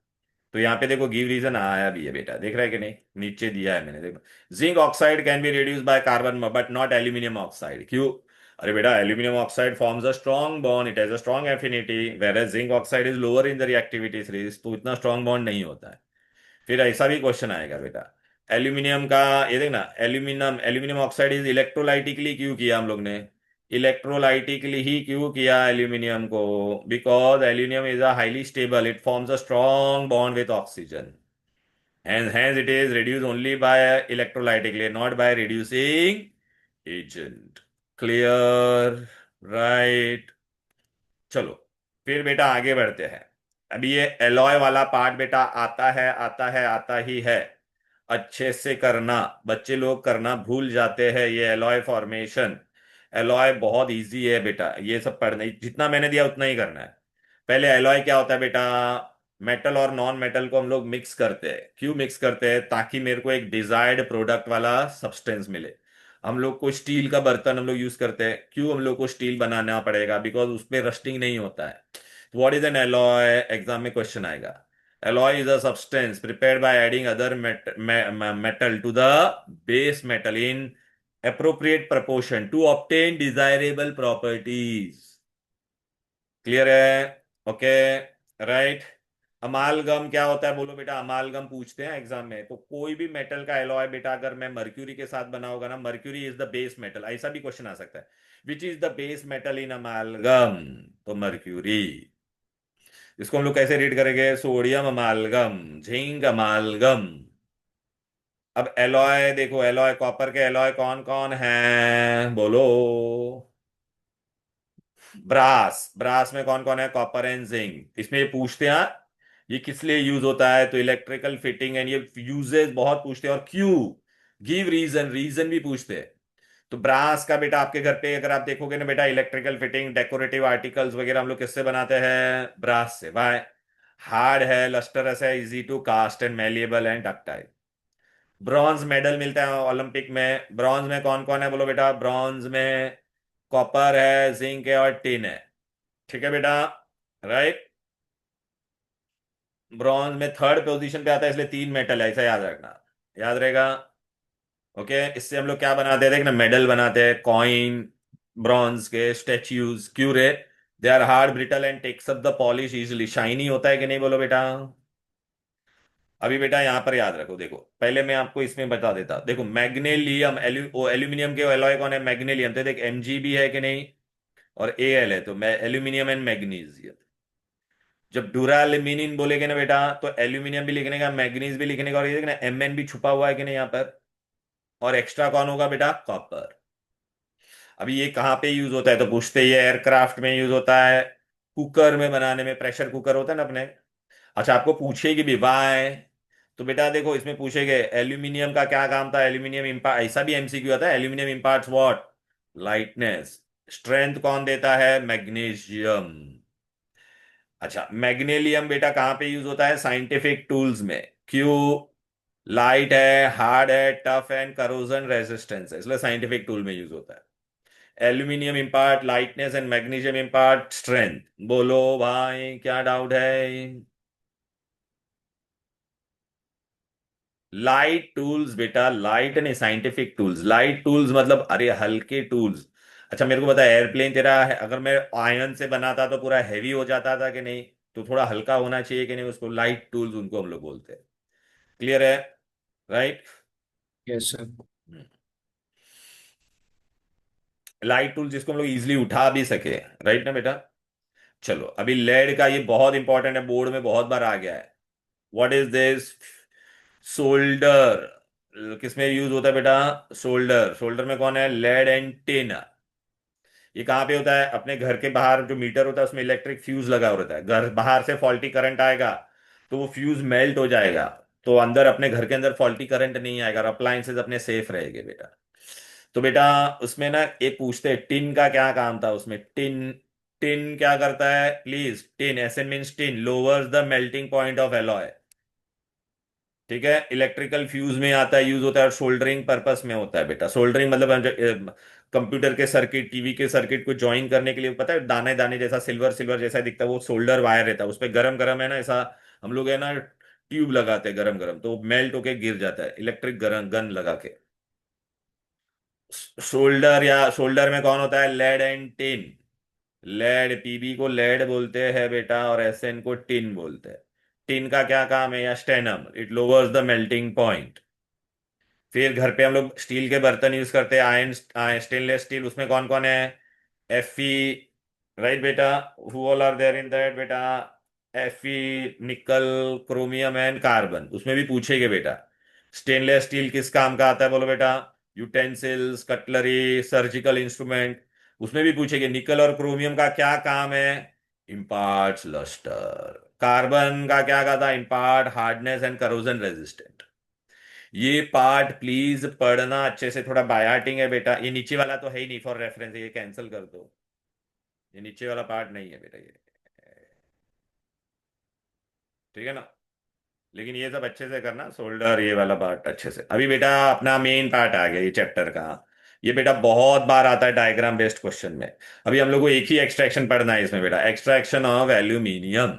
तो यहाँ पे देखो गिव रीजन आया भी है बेटा, देख रहा है कि नहीं, नीचे दिया है मैंने, देखो, zinc oxide can be reduce by carbon but not aluminium oxide. क्यों, अरे बेटा aluminium oxide forms a strong bond, it has a strong affinity, whereas zinc oxide is lower in the reactivity series, तो इतना strong bond नहीं होता है। फिर ऐसा भी क्वेश्चन आएगा बेटा, एल्यूमिनियम का, ये देखना, एल्यूमिनियम एल्यूमिनियम ऑक्साइड इज इलेक्ट्रोलाइटिकली क्यों किया हम लोग ने, इलेक्ट्रोलाइटिकली ही क्यों किया एल्यूमिनियम को, because aluminium is a highly stable, it forms a strong bond with oxygen, hence it is reduced only by electrolytically, not by reducing agent। Clear। Right। चलो, फिर बेटा आगे बढ़ते हैं। अभी ये एलॉय वाला पार्ट बेटा आता है, आता है, आता ही है, अच्छे से करना, बच्चे लोग करना भूल जाते हैं ये एलॉय फॉर्मेशन। एलॉय बहुत इजी है बेटा, ये सब पढ़ने जितना मैंने दिया उतना ही करना है। पहले एलॉय क्या होता है बेटा, मेटल और नॉन मेटल को हम लोग मिक्स करते हैं, क्यों मिक्स करते हैं, ताकि मेरे को एक डिजायर्ड प्रोडक्ट वाला सब्सटेंस मिले। हम लोग को स्टील का बर्तन हम लोग यूज करते हैं, क्यों हम लोग को स्टील बनाना पड़ेगा, बिकॉज उसमें रस्टिंग नहीं होता है। What is an alloy, exam में क्वेश्चन आएगा। Alloy is a substance prepared by adding other metal to the base metal in appropriate proportion to obtain desirable properties। Clear है। ओके। राइट। अमालगम क्या होता है बोलो बेटा, अमालगम पूछते हैं एग्जाम में। तो कोई भी मेटल का एलॉय बेटा अगर मैं मर्क्यूरी के साथ बना होगा ना, mercury is the base metal, ऐसा भी क्वेश्चन आ सकता है। Which is the base metal इन अमालगम? तो मर्क्यूरी। इसको हम लोग कैसे रीड करेंगे? Sodium अमालगम, zinc अमालगम। अब एलॉय देखो, एलॉय कॉपर के एलॉय कौन कौन है बोलो? ब्रास, ब्रास में कौन कौन है? Copper and zinc. इसमें ये पूछते हैं ये किस लिए यूज होता है, तो इलेक्ट्रिकल फिटिंग एंड ये यूजेस बहुत पूछते हैं। और क्यों, गिव रीजन, रीजन भी पूछते हैं। तो ब्रास का बेटा आपके घर पे अगर आप देखोगे ना बेटा, इलेक्ट्रिकल फिटिंग डेकोरेटिव आर्टिकल्स वगैरह हम लोग किससे बनाते हैं? ब्रास से। वाई? हार्ड है, लस्टरस है, easy to cast and malleable and ductile. Bronze medal मिलता है ओलंपिक में। ब्रॉन्ज में कौन कौन है बोलो बेटा? ब्रॉन्ज में कॉपर है, जिंक है और टिन है। ठीक है बेटा, राइट। ब्रॉन्ज में थर्ड पोजीशन पे आता है, इसलिए तीन मेटल है, ऐसा याद रखना। याद रहेगा? ओके। इससे हम लोग क्या बनाते हैं, देखना, मेडल बनाते हैं, कॉइन, ब्रॉन्ज के स्टेच्यूज। क्यों रे? They are hard, brittle and takes up the polish easily. Shiny होता है कि नहीं बोलो बेटा? अभी बेटा यहां पर याद रखो, देखो पहले मैं आपको इसमें बता देता। देखो मैग्नेलियम, एल्यूमिनियम के एलॉय कौन है? मैग्नेलियम। तो देख एमजीबी है कि नहीं, और एल है, तो मैं एल्यूमिनियम एंड मैग्नीशियम। जब डुराल्यूमिनियम बोलेगे ना बेटा, तो एल्यूमिनियम भी लिखने का, मैग्नीज भी लिखने का, और ये देखना एमएन भी छुपा हुआ है कि नहीं यहाँ पर। और एक्स्ट्रा कौन होगा बेटा? कॉपर। अभी ये कहाँ पे यूज होता है, तो पूछते ही एयरक्राफ्ट में यूज होता है, कुकर में बनाने में, प्रेशर कुकर होता है ना अपने। अच्छा, आपको पूछेगी भी वाई। तो बेटा देखो इसमें पूछेगे एल्यूमिनियम का क्या काम था, एल्यूमिनियम इम्पार्ट, ऐसा भी एमसीक्यू आता है, aluminium imparts what? Lightness. Strength कौन देता है? मैग्नीशियम। अच्छा, मैग्नेलियम बेटा कहाँ पे यूज होता है? साइंटिफिक टूल्स में। क्यों? लाइट है, हार्ड है, टफ एंड करोजन रेजिस्टेंस है, इसलिए साइंटिफिक टूल में यूज होता है। Aluminium impart lightness and magnesium impart strength. बोलो भाई क्या डाउट है? लाइट टूल्स बेटा, लाइट नहीं, साइंटिफिक टूल्स। लाइट टूल्स मतलब अरे हल्के टूल्स। अच्छा मेरे को बता, एयरप्लेन तेरा है, अगर मैं आयरन से बनाता तो पूरा हैवी हो जाता था कि नहीं? तो थोड़ा हल्का होना चाहिए कि नहीं? उसको लाइट टूल्स उनको हम लोग बोलते हैं। क्लियर है? Right. Yes sir. Light tool जिसको हम लोग इजिली उठा भी सके। राइट ना बेटा? चलो अभी लेड का, ये बहुत इंपॉर्टेंट है, बोर्ड में बहुत बार आ गया है। What is this? सोल्डर। किसमें यूज होता है बेटा? सोल्डर। सोल्डर में कौन है? Lead and tin. ये कहाँ पे होता है? अपने घर के बाहर जो मीटर होता है उसमें इलेक्ट्रिक फ्यूज लगा होता है, घर बाहर से फॉल्टी करंट आएगा तो वो फ्यूज मेल्ट हो जाएगा, तो अंदर अपने घर के अंदर फॉल्टी करंट नहीं आएगा और अप्लायंसेस अपने सेफ रहेंगे बेटा। तो बेटा उसमें ना एक पूछते हैं टिन का क्या काम था उसमें। टिन, टिन क्या करता है please? Tin, S N means tin, lowers the melting point of alloy. ठीक है, इलेक्ट्रिकल फ्यूज में आता है, यूज होता है, और सोल्डरिंग पर्पस में होता है बेटा। सोल्डरिंग मतलब कंप्यूटर के सर्किट, टीवी के सर्किट को ज्वाइन करने के लिए, पता है दाने दाने जैसा सिल्वर सिल्वर जैसा दिखता है, वो सोल्डर वायर रहता है, उस पर गरम गरम है ना ऐसा, हम लोग है ना ट्यूब लगाते हैं गरम गरम, तो मेल्ट होके गिर जाता है इलेक्ट्रिक गरम गन लगा के। शोल्डर, या शोल्डर में कौन होता है? Lead and tin. Lead, PB को लेड बोलते हैं बेटा, और एसएन को टिन बोलते हैं। टिन का क्या काम है? या stannum, it lowers the melting point. फिर घर पे हम लोग स्टील के बर्तन यूज करते हैं, आयरन, स्टेनलेस स्टील, उसमें कौन कौन है? एफई। राइट बेटा? Who all are there in that बेटा? FE, nickel, chromium and carbon. उसमें भी पूछेंगे बेटा स्टेनलेस स्टील किस काम का आता है बोलो बेटा? Utensils, cutlery, surgical instrument. उसमें भी पूछेंगे निकल और क्रोमियम का क्या काम है? Imparts lustre. कार्बन का क्या काम था? Impart hardness and corrosion resistant. ये पार्ट प्लीज पढ़ना अच्छे से, थोड़ा बायाटिंग है बेटा। ये नीचे वाला तो है ही नहीं, फॉर रेफरेंस ये कैंसिल कर दो, ये नीचे वाला पार्ट नहीं है बेटा ये। ठीक है ना? लेकिन ये सब अच्छे से करना, शोल्डर ये वाला पार्ट अच्छे से। अभी बेटा अपना मेन पार्ट आ गया ये चैप्टर का। ये बेटा बहुत बार आता है डायग्राम बेस्ड क्वेश्चन में। अभी हम लोग को एक ही एक्सट्रैक्शन पढ़ना है इसमें बेटा, एक्सट्रैक्शन ऑफ एल्यूमिनियम।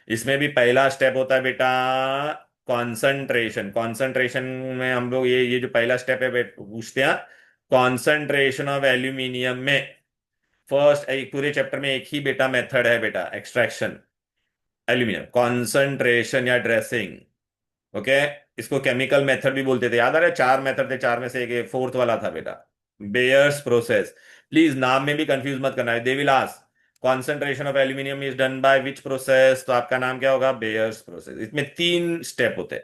इसमें भी पहला स्टेप होता है बेटा कॉन्सेंट्रेशन। कॉन्सेंट्रेशन में हम लोग ये जो पहला स्टेप है पूछते हैं कॉन्सेंट्रेशन ऑफ एल्यूमिनियम में। फर्स्ट, एक पूरे चैप्टर में एक ही बेटा मेथड है बेटा, एक्सट्रैक्शन। एल्यूमिनियम कॉन्सेंट्रेशन या ड्रेसिंग। ओके। इसको केमिकल मेथड भी बोलते थे, याद आ रहा है? चार मेथड थे, चार में से एक फोर्थ वाला था बेटा, बेयर्स प्रोसेस। प्लीज नाम में भी कंफ्यूज मत करना है। दे will ask concentration of aluminium is done by which process, तो आपका नाम क्या होगा? Bayer's process. इसमें तीन स्टेप होते हैं।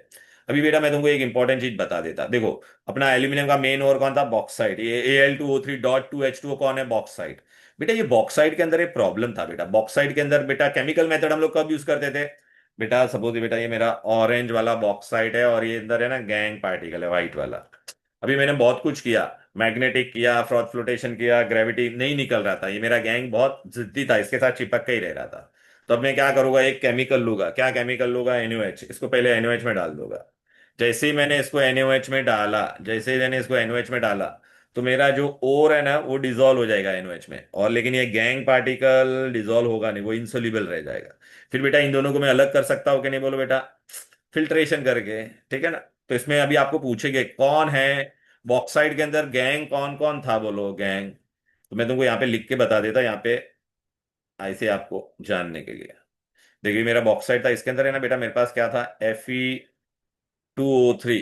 अभी बेटा मैं तुमको एक इंपॉर्टेंट चीज बता देता, देखो अपना एल्यूमिनियम का मेन और कौन था? बॉक्साइट। ये Al2O3.2H2O कौन है? बॉक्साइट। बेटा ये बॉक्साइट के अंदर एक प्रॉब्लम था बेटा, बॉक्साइट के अंदर बेटा केमिकल मेथड हम लोग कब यूज करते थे? बेटा सपोज बेटा ये मेरा ऑरेंज वाला बॉक्साइट है और ये अंदर है ना गैंग पार्टिकल है वाइट वाला। अभी मैंने बहुत कुछ किया, मैग्नेटिक किया, फ्रॉथ फ्लोटेशन किया, ग्रेविटी, नहीं निकल रहा था, ये मेरा गैंग बहुत जिद्दी था, इसके साथ चिपक के ही रह रहा था। तो अब मैं क्या करूंगा? एक केमिकल लूंगा। क्या केमिकल लूंगा? NaOH। इसको पहले NaOH में डाल दूंगा। जैसे ही मैंने इसको NaOH में डाला, जैसे ही मैंने इसको NaOH में डाला, तो मेरा जो ओर है ना वो डिसॉल्व हो जाएगा NaOH में, और लेकिन ये गैंग पार्टिकल डिसॉल्व होगा नहीं, वो इनसोल्यूबल रह जाएगा। फिर बेटा इन दोनों को मैं अलग कर सकता हूँ कि नहीं? बोलो बेटा। फिल्ट्रेशन करके, ठीक है ना? तो इसमें अभी आपको पूछेंगे कौन है बॉक्साइड के अंदर गैंग, कौन कौन था? बोलो गैंग। तो मैं तुमको यहाँ पे लिख के बता देता यहाँ पे, ऐसे आपको जानने के लिए। देखिए मेरा बॉक्साइड था, इसके अंदर है ना बेटा मेरे पास क्या था? Fe2O3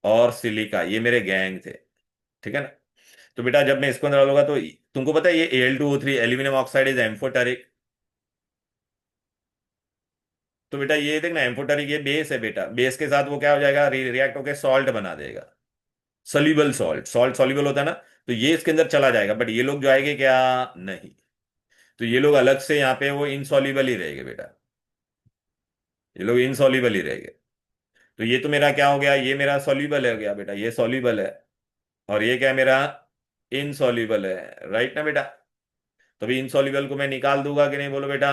और सिलिका, ये मेरे गैंग थे, ठीक है ना? तो बेटा जब मैं इसको अंदर डालूंगा तो तुमको पता है ये Al2O3 aluminium oxide is amphoteric. तो बेटा ये देखना एम्फोटेरिक, ये बेस है बेटा, बेस के साथ वो क्या हो जाएगा? रिएक्ट होकर सॉल्ट बना देगा, सोल्यूबल सॉल्ट। सॉल्ट सोल्यूबल होता है ना, तो ये इसके अंदर चला जाएगा, बट ये लोग जो आएंगे क्या? नहीं। तो ये लोग अलग से यहाँ पे वो इनसॉल्यूबल ही रहेंगे बेटा, ये लोग इनसॉल्यूबल ही रहेंगे। तो ये तो मेरा क्या हो गया? ये मेरा सॉल्यूबल हो गया बेटा, ये सॉल्यूबल है। और ये क्या है मेरा? इनसॉल्यूबल है, राइट ना बेटा? तो अभी इनसॉल्यूबल को मैं निकाल दूंगा कि नहीं? बोलो बेटा।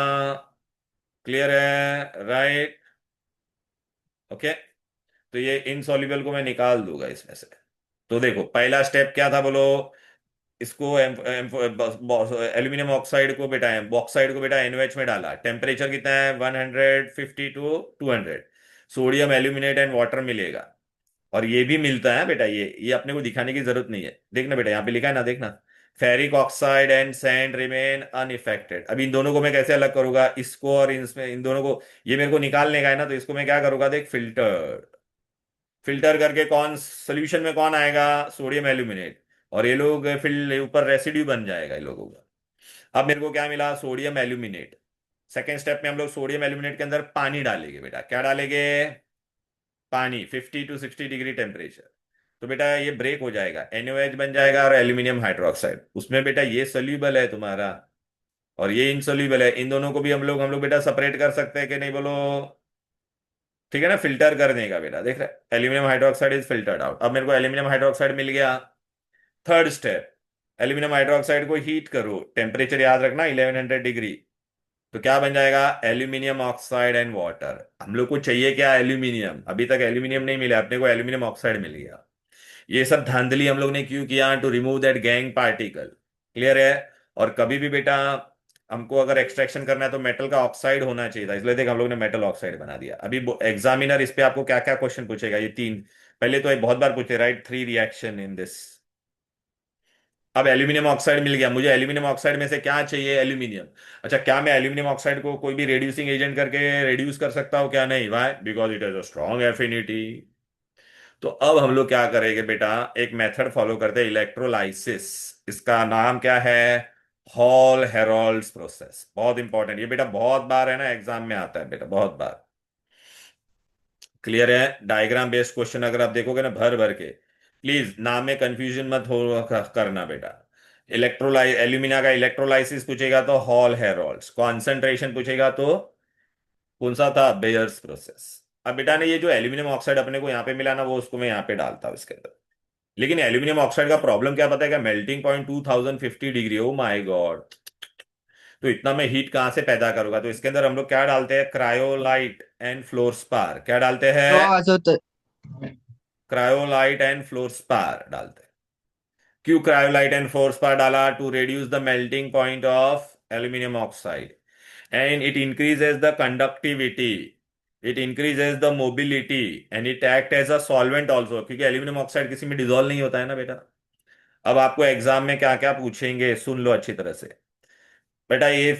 क्लियर है? राइट। ओके। तो ये इनसॉल्यूबल को मैं निकाल दूंगा इसमें से। तो देखो पहला स्टेप क्या था? बोलो। इसको एल्यूमिनियम ऑक्साइड को बेटा, बॉक्साइड को बेटा NaOH में डाला। टेम्परेचर कितना है? 150 to 200। Sodium aluminate and water मिलेगा। और ये भी मिलता है बेटा, ये अपने को दिखाने की जरूरत नहीं है। देखना बेटा यहाँ पे लिखा है ना, देखना। Ferric oxide and sand remain unaffected. अब इन दोनों को मैं कैसे अलग करूंगा? इसको और इसमें इन दोनों को, ये मेरे को निकालने का है ना, तो इसको मैं क्या करूंगा? देख, फिल्टर। फिल्टर करके कौन सोल्यूशन में कौन आएगा? Sodium aluminate. और ये लोग फिर ऊपर रेसिड्यू बन जाएगा ये लोगों का। अब मेरे को क्या मिला? Sodium aluminate. सेकेंड स्टेप में हम लोग सोडियम एल्यूमिनेट के अंदर पानी डालेंगे बेटा। क्या डालेंगे? पानी, 50 to 60 डिग्री टेम्परेचर। तो बेटा ये ब्रेक हो जाएगा, NaOH बन जाएगा और एल्यूमिनियम हाइड्रोक्साइड उसमें बेटा, ये सोल्यूबल है तुम्हारा और ये इनसोल्यूबल है। इन दोनों को भी हम लोग बेटा सेपरेट कर सकते हैं कि नहीं? बोलो। ठीक है ना? फिल्टर कर देगा बेटा, देख रहे, aluminium hydroxide is filtered out. अब मेरे को एल्यूमिनियम हाइड्रोक्साइड मिल गया। थर्ड स्टेप, एल्यूमिनियम हाइड्रोक्साइड को हीट करो, टेम्परेचर याद रखना 1100 डिग्री। तो क्या बन जाएगा? Aluminium oxide and water. हम लोग को चाहिए क्या? एल्यूमिनियम। अभी तक एल्यूमिनियम नहीं मिला अपने को, एल्यूमिनियम ऑक्साइड मिल गया। ये सब धांधली हम लोग ने क्यों किया? To remove that gangue particle. Clear है? और कभी भी बेटा हमको अगर एक्सट्रैक्शन करना है तो मेटल का ऑक्साइड होना चाहिए था, इसलिए देख हम लोग ने मेटल ऑक्साइड बना दिया। अभी एग्जामिनर इस पे आपको क्या क्या क्वेश्चन पूछेगा? ये तीन, पहले तो ये बहुत बार पूछे, राइट 3 रिएक्शन इन दिस। अब एल्यूमिनियम ऑक्साइड मिल गया मुझे, एल्यूमिनियम ऑक्साइड में से क्या चाहिए? एल्यूमिनियम। अच्छा, क्या मैं एल्यूमिनियम ऑक्साइड को कोई भी रेड्यूसिंग एजेंट करके रिड्यूस कर सकता हूँ क्या? नहीं। Why? Because it has a strong affinity. तो अब हम लोग क्या करेंगे बेटा? एक मेथड फॉलो करते हैं, इलेक्ट्रोलाइसिस। इसका नाम क्या है? Hall Harold's process. बहुत इंपॉर्टेंट ये बेटा, बहुत बार है ना एग्जाम में आता है बेटा, बहुत बार। क्लियर है? डायग्राम बेस्ड क्वेश्चन अगर आप देखोगे ना भर भर के, प्लीज नाम में कंफ्यूजन मत हो करना बेटा। इलेक्ट्रोलाइ एल्यूमिना का इलेक्ट्रोलाइसिस पूछेगा तो हॉल हेरोल्ड्स, कॉन्सेंट्रेशन पूछेगा तो कौन सा था? Bears process. अब बेटा ने ये जो एल्यूमिनियम ऑक्साइड अपने को यहाँ पे मिला ना, वो उसको मैं यहाँ पे डालता हूँ इसके अंदर। लेकिन एल्यूमिनियम ऑक्साइड का प्रॉब्लम क्या पता है क्या? Melting point 2050 degree. Oh my God. तो इतना मैं हीट कहाँ से पैदा करूंगा? तो इसके अंदर हम लोग क्या डालते हैं? Cryolite and fluorspar. क्या डालते हैं? तो आज होता क्रायोलाइट एंड फ्लोरस्पार डालते हैं। क्यों क्रायोलाइट एंड फ्लोरस्पार डाला? To reduce the melting point of aluminium oxide and it increases the conductivity, it increases the mobility and it act as a solvent also, क्योंकि एल्यूमिनियम ऑक्साइड किसी में dissolve नहीं होता है ना बेटा। अब आपको एग्जाम में क्या क्या पूछेंगे सुन लो अच्छी तरह से बेटा। ये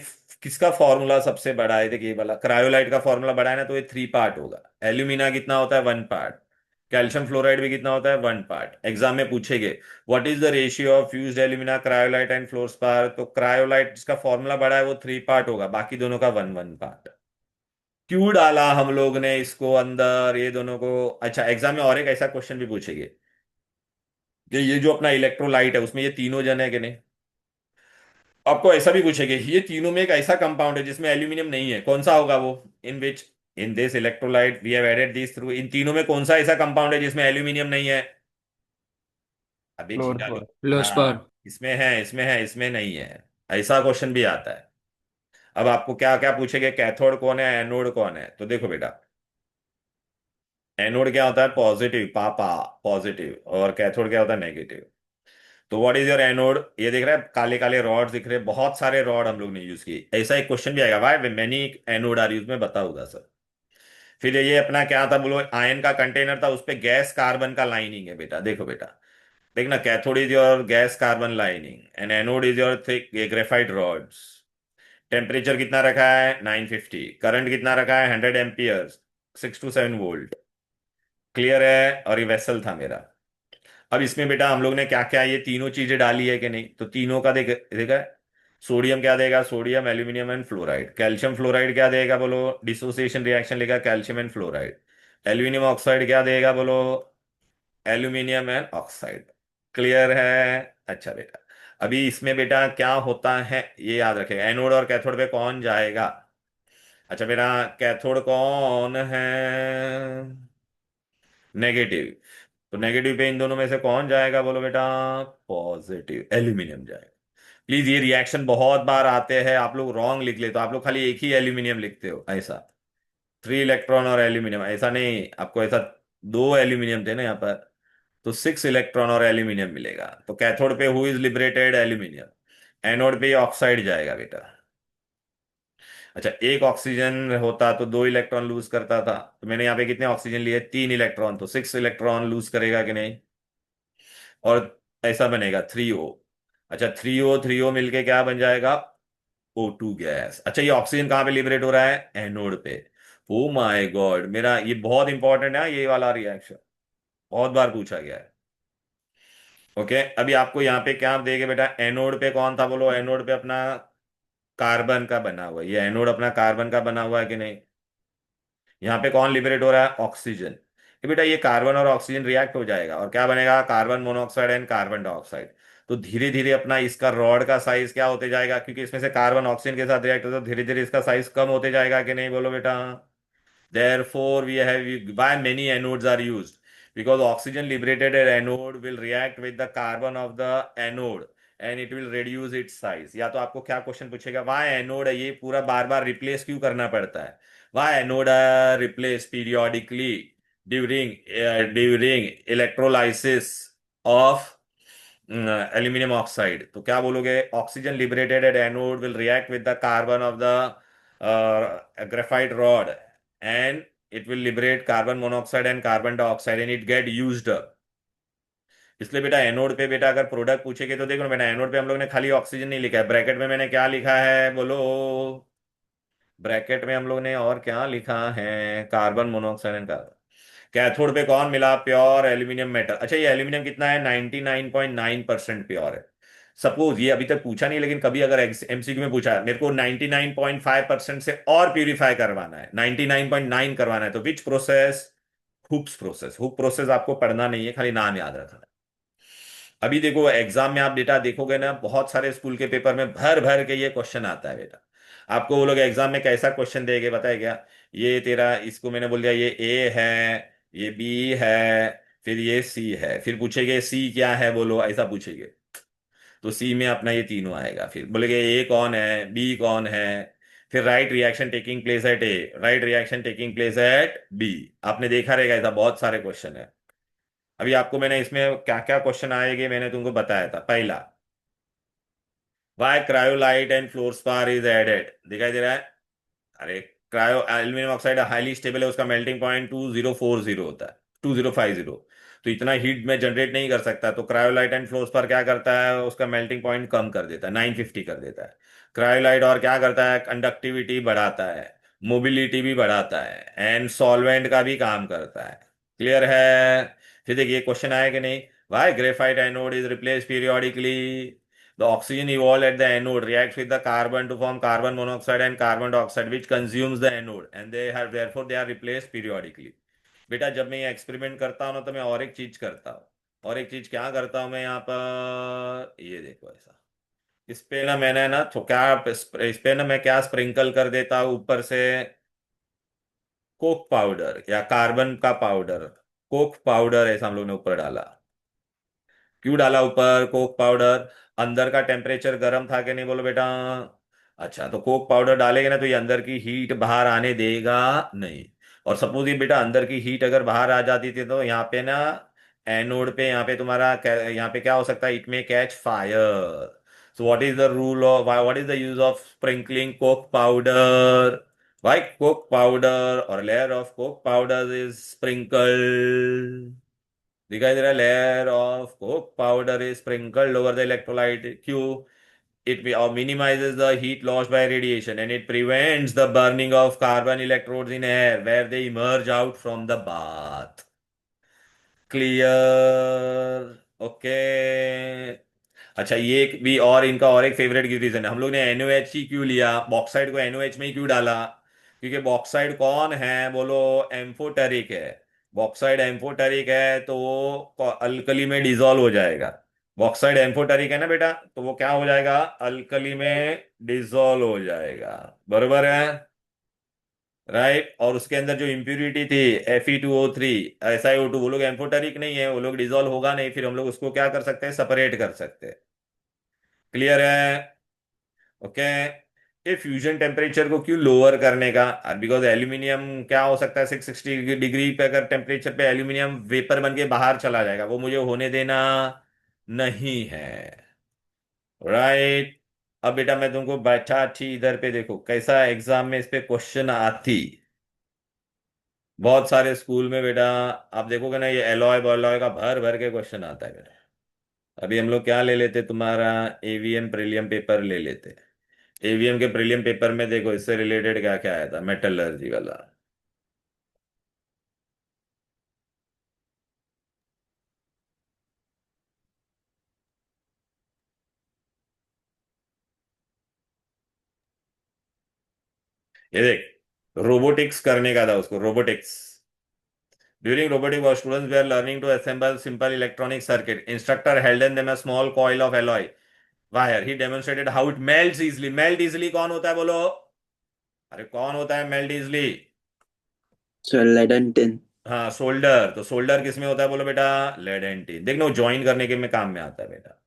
किसका फॉर्मूला सबसे बड़ा है? देखिए ये वाला क्रायोलाइट का फॉर्मूला बड़ा है ना, तो ये 3 पार्ट होगा। एल्यूमिना कितना होता है? 1 पार्ट। कैल्शियम फ्लोराइड भी कितना होता है? 1 पार्ट। एग्जाम में पूछेंगे what is the ratio of fused alumina, cryolite and fluorspar, तो क्रायोलाइट जिसका फॉर्मूला बड़ा है वो 3 पार्ट होगा, बाकी दोनों का 1 1 पार्ट। क्यों डाला हम लोग ने इसको अंदर ये दोनों को? अच्छा, एग्जाम में और एक ऐसा क्वेश्चन भी पूछेंगे कि ये जो अपना इलेक्ट्रोलाइट है उसमें ये तीनों जन है कि नहीं। आपको ऐसा भी पूछेंगे ये तीनों में एक ऐसा कंपाउंड है जिसमें एल्यूमिनियम नहीं है, कौन सा होगा वो? In which, in this electrolyte we have added this through, इन तीनों में कौन सा ऐसा कंपाउंड है जिसमें एल्यूमिनियम नहीं है? अभी फ्लोर खींचा लो। पर। हाँ, फ्लोस्पर। इसमें है, इसमें है, इसमें नहीं है। ऐसा क्वेश्चन भी आता है। अब आपको क्या क्या पूछेंगे, कैथोड कौन है, एनोड कौन है? तो देखो बेटा, एनोड क्या होता है? पॉजिटिव, पापा, पॉजिटिव। और कैथोड क्या होता है? नेगेटिव। तो व्हाट इज योर एनोड? ये देख रहे हैं काले काले रॉड दिख रहे हैं, बहुत सारे रॉड हम लोग ने यूज किए। ऐसा एक क्वेश्चन भी आएगा, why many anode are use, में बताऊंगा सर। फिर ये अपना क्या था बोलो, आयन का कंटेनर था, उस पे गैस कार्बन का लाइनिंग है बेटा। देखो बेटा, देखना, cathode is your gas carbon lining and anode is your thick graphite rods. Temperature कितना रखा है? 950। करंट कितना रखा है? 100 एम्पियर, 6 to 7 वोल्ट। क्लियर है? और ये वेसल था मेरा। अब इसमें बेटा हम लोग ने क्या क्या ये तीनों चीजें डाली है कि नहीं, तो तीनों का देखा है। सोडियम क्या देगा? Sodium, aluminium and fluoride. Calcium fluoride क्या देगा बोलो? डिसोसिएशन रिएक्शन लेगा, calcium and fluoride. Aluminium oxide क्या देगा बोलो? Aluminium and oxide. क्लियर है? अच्छा बेटा, अभी इसमें बेटा क्या होता है ये याद रखेगा, एनोड और कैथोड पे कौन जाएगा? अच्छा बेटा, कैथोड कौन है? नेगेटिव। तो नेगेटिव पे इन दोनों में से कौन जाएगा बोलो बेटा? पॉजिटिव, एल्यूमिनियम जाएगा। प्लीज, ये रिएक्शन बहुत बार आते हैं, आप लोग रॉन्ग लिख लेते हो, आप लोग खाली एक ही एल्यूमिनियम लिखते हो ऐसा। 3 इलेक्ट्रॉन और एल्यूमिनियम ऐसा नहीं, आपको ऐसा 2 एल्यूमिनियम थे ना यहाँ पर, तो 6 इलेक्ट्रॉन और एल्यूमिनियम मिलेगा। तो कैथोड पे who is liberated? Aluminium. Anode पे ऑक्साइड जाएगा बेटा। अच्छा, एक ऑक्सीजन होता तो 2 इलेक्ट्रॉन लूज करता था, तो मैंने यहाँ पे कितने ऑक्सीजन लिए? 3 इलेक्ट्रॉन, तो 6 इलेक्ट्रॉन लूज करेगा कि नहीं? और ऐसा बनेगा 3O। अच्छा, 3O मिलके क्या बन जाएगा? O2 gas. अच्छा, ये ऑक्सीजन कहाँ पे लिबरेट हो रहा है? एनोड पे। ओ माय गॉड, मेरा ये बहुत इंपॉर्टेंट है ये वाला रिएक्शन, बहुत बार पूछा गया है। ओके, अभी आपको यहाँ पे क्या देगा बेटा? एनोड पे कौन था बोलो? एनोड पे अपना कार्बन का बना हुआ है, ये एनोड अपना कार्बन का बना हुआ है कि नहीं? यहाँ पे कौन लिबरेट हो रहा है? ऑक्सीजन। ये बेटा ये कार्बन और ऑक्सीजन रिएक्ट हो जाएगा और क्या बनेगा? Carbon monoxide and carbon dioxide. तो धीरे धीरे अपना इसका रॉड का साइज क्या होते जाएगा, क्योंकि इसमें से कार्बन ऑक्सीजन के साथ रिएक्ट होता है, तो धीरे धीरे इसका साइज कम होते जाएगा कि नहीं बोलो बेटा? Therefore, we have why many anodes are used, because oxygen liberated at anode will react with the carbon of the anode and it will reduce its size। या तो आपको क्या क्वेश्चन पूछेगा, why anode है, ये पूरा बार बार रिप्लेस क्यों करना पड़ता है? why anode are replaced periodically during electrolysis of aluminium oxide? तो क्या बोलोगे? Oxygen liberated at anode will react with the carbon of the graphite rod and it will liberate carbon monoxide and carbon dioxide and it get used up. इसलिए बेटा anode पे बेटा अगर product पूछेगे तो देखो ना बेटा, एनोड पे हम लोग ने खाली ऑक्सीजन नहीं लिखा है, ब्रैकेट में मैंने क्या लिखा है बोलो? ब्रैकेट में हम लोग ने और क्या लिखा है? Carbon monoxide and carbon. Cathode पे कौन मिला? Pure aluminium metal. अच्छा, ये एल्यूमिनियम कितना है? 99.9% प्योर है। सपोज ये अभी तक पूछा नहीं, लेकिन कभी अगर एमसीक्यू में पूछा है, मेरे को 99.5% से और प्यूरिफाई करवाना है, 99.9 करवाना है, तो which process? Hooks process. Hook process आपको पढ़ना नहीं है, खाली नाम याद रखना है। अभी देखो एग्जाम में आप डेटा देखोगे ना, बहुत सारे स्कूल के पेपर में भर भर के ये क्वेश्चन आता है बेटा। आपको वो लोग एग्जाम में कैसा क्वेश्चन देंगे बताए क्या? ये तेरा, इसको मैंने बोल दिया ये ए है, ये बी है, फिर ये सी है, फिर पूछेंगे सी क्या है बोलो, ऐसा पूछेंगे। तो सी में अपना ये तीनों आएगा, फिर बोलेंगे ए कौन है, बी कौन है, फिर write reaction taking place at A, write reaction taking place at B. आपने देखा रहेगा ऐसा बहुत सारे क्वेश्चन है। अभी आपको मैंने इसमें क्या क्या क्वेश्चन आएंगे मैंने तुमको बताया था। पहला, why cryolite and fluorspar is added, दिखाई दे रहा है? अरे, cryo aluminium oxide highly stable है, उसका मेल्टिंग पॉइंट 2040 होता है, 2050। तो इतना हीट में जनरेट नहीं कर सकता, तो क्रायोलाइट एंड फ्लोर्स पर क्या करता है, उसका मेल्टिंग पॉइंट कम कर देता है, 950 कर देता है। क्रायोलाइट और क्या करता है, कंडक्टिविटी बढ़ाता है, मोबिलिटी भी बढ़ाता है, एंड सॉल्वेंट का भी काम करता है। क्लियर है? फिर देखिए क्वेश्चन आया कि नहीं, why graphite anode is replace periodically? The oxygen evolved at the anode reacts with the carbon to form carbon monoxide and carbon dioxide, which consumes the anode, and they have therefore they are replaced periodically. बेटा जब मैं ये experiment करता हूँ ना, तो मैं और एक चीज करता हूँ। और एक चीज क्या करता हूँ मैं यहाँ पर, ये देखो ऐसा। इस पे ना मैंने ना तो क्या, इस पे ना मैं क्या स्प्रिंकल कर देता हूँ ऊपर से, कोक पाउडर या कार्बन का पाउडर। कोक पाउडर ऐसा हम लोग ने ऊपर डाला। क्यों डाला ऊपर कोक पाउडर? अंदर का टेम्परेचर गर्म था कि नहीं, बोलो बेटा। अच्छा, तो कोक पाउडर डालेंगे ना, तो ये अंदर की हीट बाहर आने देगा नहीं। और सपोज ये बेटा अंदर की हीट अगर बाहर आ जाती थी, तो यहाँ पे ना एनोड पे, यहाँ पे तुम्हारा यहाँ पे क्या हो सकता है, इट में catch fire. So what is the rule of, what is the use of sprinkling Coke powder? Why coke powder or layer of coke powder is sprinkled? दिखाई दे रहा है, layer of Coke powder is sprinkled over the electrolyte. क्यों? it minimizes the heat lost by radiation, and it prevents the burning of carbon electrodes in air where they emerge out from the bath. Clear? Okay. अच्छा, ये एक भी और इनका और एक favourite reason है, हम लोग ने NaOH ही क्यों लिया, बॉक्साइड को NaOH में ही क्यों डाला? क्योंकि बॉक्साइड कौन है बोलो, एम्फोटेरिक है। बॉक्साइड एम्फोटेरिक है, तो वो अल्कली में डिजोल्व हो जाएगा। बॉक्साइड एम्फोटेरिक है ना बेटा, तो वो क्या हो जाएगा, अल्कली में डिजोल्व हो जाएगा। बरोबर है? राइट। और उसके अंदर जो इम्प्यूरिटी थी, Fe2O3, SiO2, वो लोग एम्फोटेरिक नहीं है, वो लोग डिजोल्व होगा नहीं, फिर हम लोग उसको क्या कर सकते हैं, सेपरेट कर सकते हैं। क्लियर है? ओके। ये फ्यूजन टेम्परेचर को क्यों लोअर करने का? बिकॉज एल्यूमिनियम क्या हो सकता है, 660 डिग्री पे अगर टेम्परेचर पे एल्यूमिनियम वेपर बन के बाहर चला जाएगा, वो मुझे होने देना नहीं है। राइट। अब बेटा मैं तुमको बैठा थी इधर पे, देखो कैसा एग्जाम में इस पे क्वेश्चन आती। बहुत सारे स्कूल में बेटा आप देखोगे ना, ये एलॉय बॉलॉय का भर भर के क्वेश्चन आता है बेटा। अभी हम लोग क्या ले लेते, तुम्हारा एवीएम प्रीलियम पेपर ले लेते। एवीएम के प्रीलियम पेपर में देखो इससे रिलेटेड क्या क्या आया था, मेटलर्जी वाला। ये देख, रोबोटिक्स करने का था उसको, robotics. During robotic work, students were learning to assemble simple electronic circuit. Instructor held in them a small coil of alloy wire. He demonstrated how it melts easily. Melt easily कौन होता है बोलो? अरे कौन होता है melt easily? Lead and tin. हाँ, solder. तो सोल्डर किस में होता है बोलो बेटा? Lead and tin. देखना ज्वाइन करने के में काम में आता है बेटा।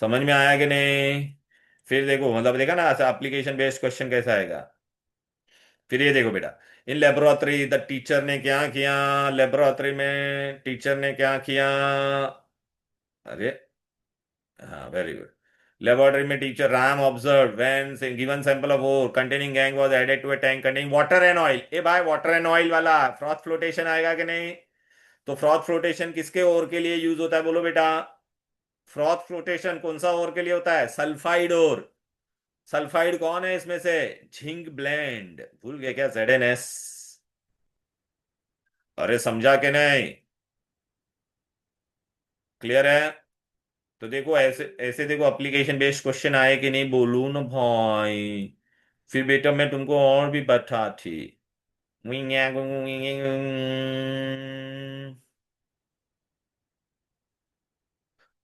समझ में आया कि नहीं? फिर देखो, मतलब देखा ना एप्लीकेशन बेस्ड क्वेश्चन कैसा आएगा। फिर ये देखो बेटा, इन लेबोरेटरी द टीचर ने क्या किया, लेबोरेटरी में टीचर ने क्या किया? अरे हाँ, वेरी गुड। लेबोरेटरी में teacher Ram observe when given sample of ore containing gangue was added to a tank containing water and oil. ए भाई, वाटर एंड ऑयल वाला फ्रॉथ फ्लोटेशन आएगा कि नहीं? तो फ्रॉथ फ्लोटेशन किसके ओर के लिए यूज होता है बोलो बेटा? फ्रॉथ फ्लोटेशन कौन सा ओर के लिए होता है? सल्फाइड ओर। सल्फाइड कौन है इसमें से? Zinc blend. भूल गए क्या, ZnS? अरे समझा के नहीं? क्लियर है? तो देखो ऐसे ऐसे देखो, एप्लीकेशन बेस्ड क्वेश्चन आए कि नहीं, बोलू ना भाई। फिर बेटा मैं तुमको और भी बता थी।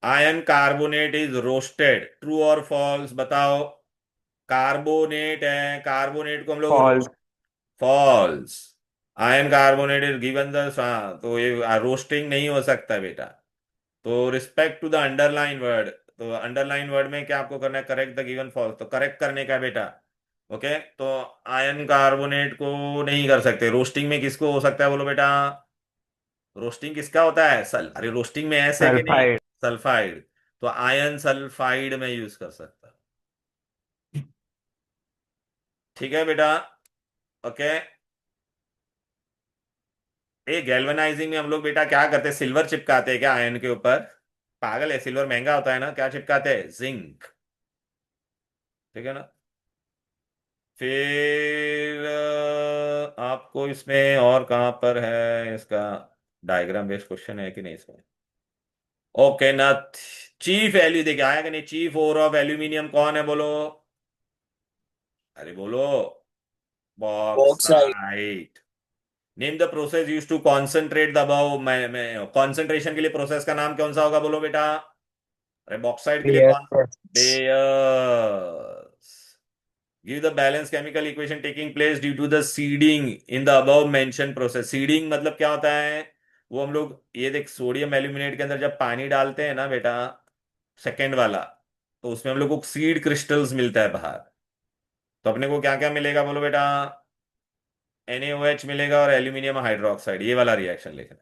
Iron carbonate is roasted, true और फॉल्स बताओ? कार्बोनेट है, कार्बोनेट को हम लोग false. False. Iron carbonate is given the, तो ये रोस्टिंग नहीं हो सकता बेटा। तो respect to the underline word, तो अंडरलाइन वर्ड में क्या आपको करना है, करेक्ट द गिवन फॉल्स, तो करेक्ट करने का है बेटा। ओके, तो आयन कार्बोनेट को नहीं कर सकते। रोस्टिंग में किसको हो सकता है बोलो बेटा? रोस्टिंग किसका होता है, अरे रोस्टिंग में ऐसे कि नहीं, सल्फाइड। सल्फाइड। तो आयन सल्फाइड में यूज कर सकता। ठीक है बेटा। ओके। ए गैल्वेनाइजिंग में हम लोग बेटा क्या करते हैं, सिल्वर चिपकाते हैं क्या आयन के ऊपर? पागल है, सिल्वर महंगा होता है ना, क्या चिपकाते हैं, जिंक। ठीक है ना। फिर आपको इसमें और कहां पर है इसका डायग्राम बेस्ड क्वेश्चन है कि नहीं इसमें? ओके ना। चीफ वैल्यू देखिए आया कि नहीं, चीफ ओर ऑफ एल्यूमिनियम कौन है बोलो? अरे बोलो। Bauxite. Bauxite. Name the process use to concentrate the above, मैं कॉन्सेंट्रेशन के लिए प्रोसेस का नाम कौन सा होगा बोलो बेटा? अरे बॉक्साइट के लिए कौन? Yes. Bayer's. Give the balance chemical equation taking place due to the seeding in the above mention process. Seeding मतलब क्या होता है? वो हम लोग ये देख, सोडियम एल्यूमिनेट के अंदर जब पानी डालते हैं ना बेटा, सेकेंड वाला, तो उसमें हम लोग को सीड क्रिस्टल्स मिलता है बाहर। तो अपने को क्या क्या मिलेगा बोलो बेटा? NaOH मिलेगा और एल्यूमिनियम हाइड्रोक्साइड, ये वाला रिएक्शन लिखना।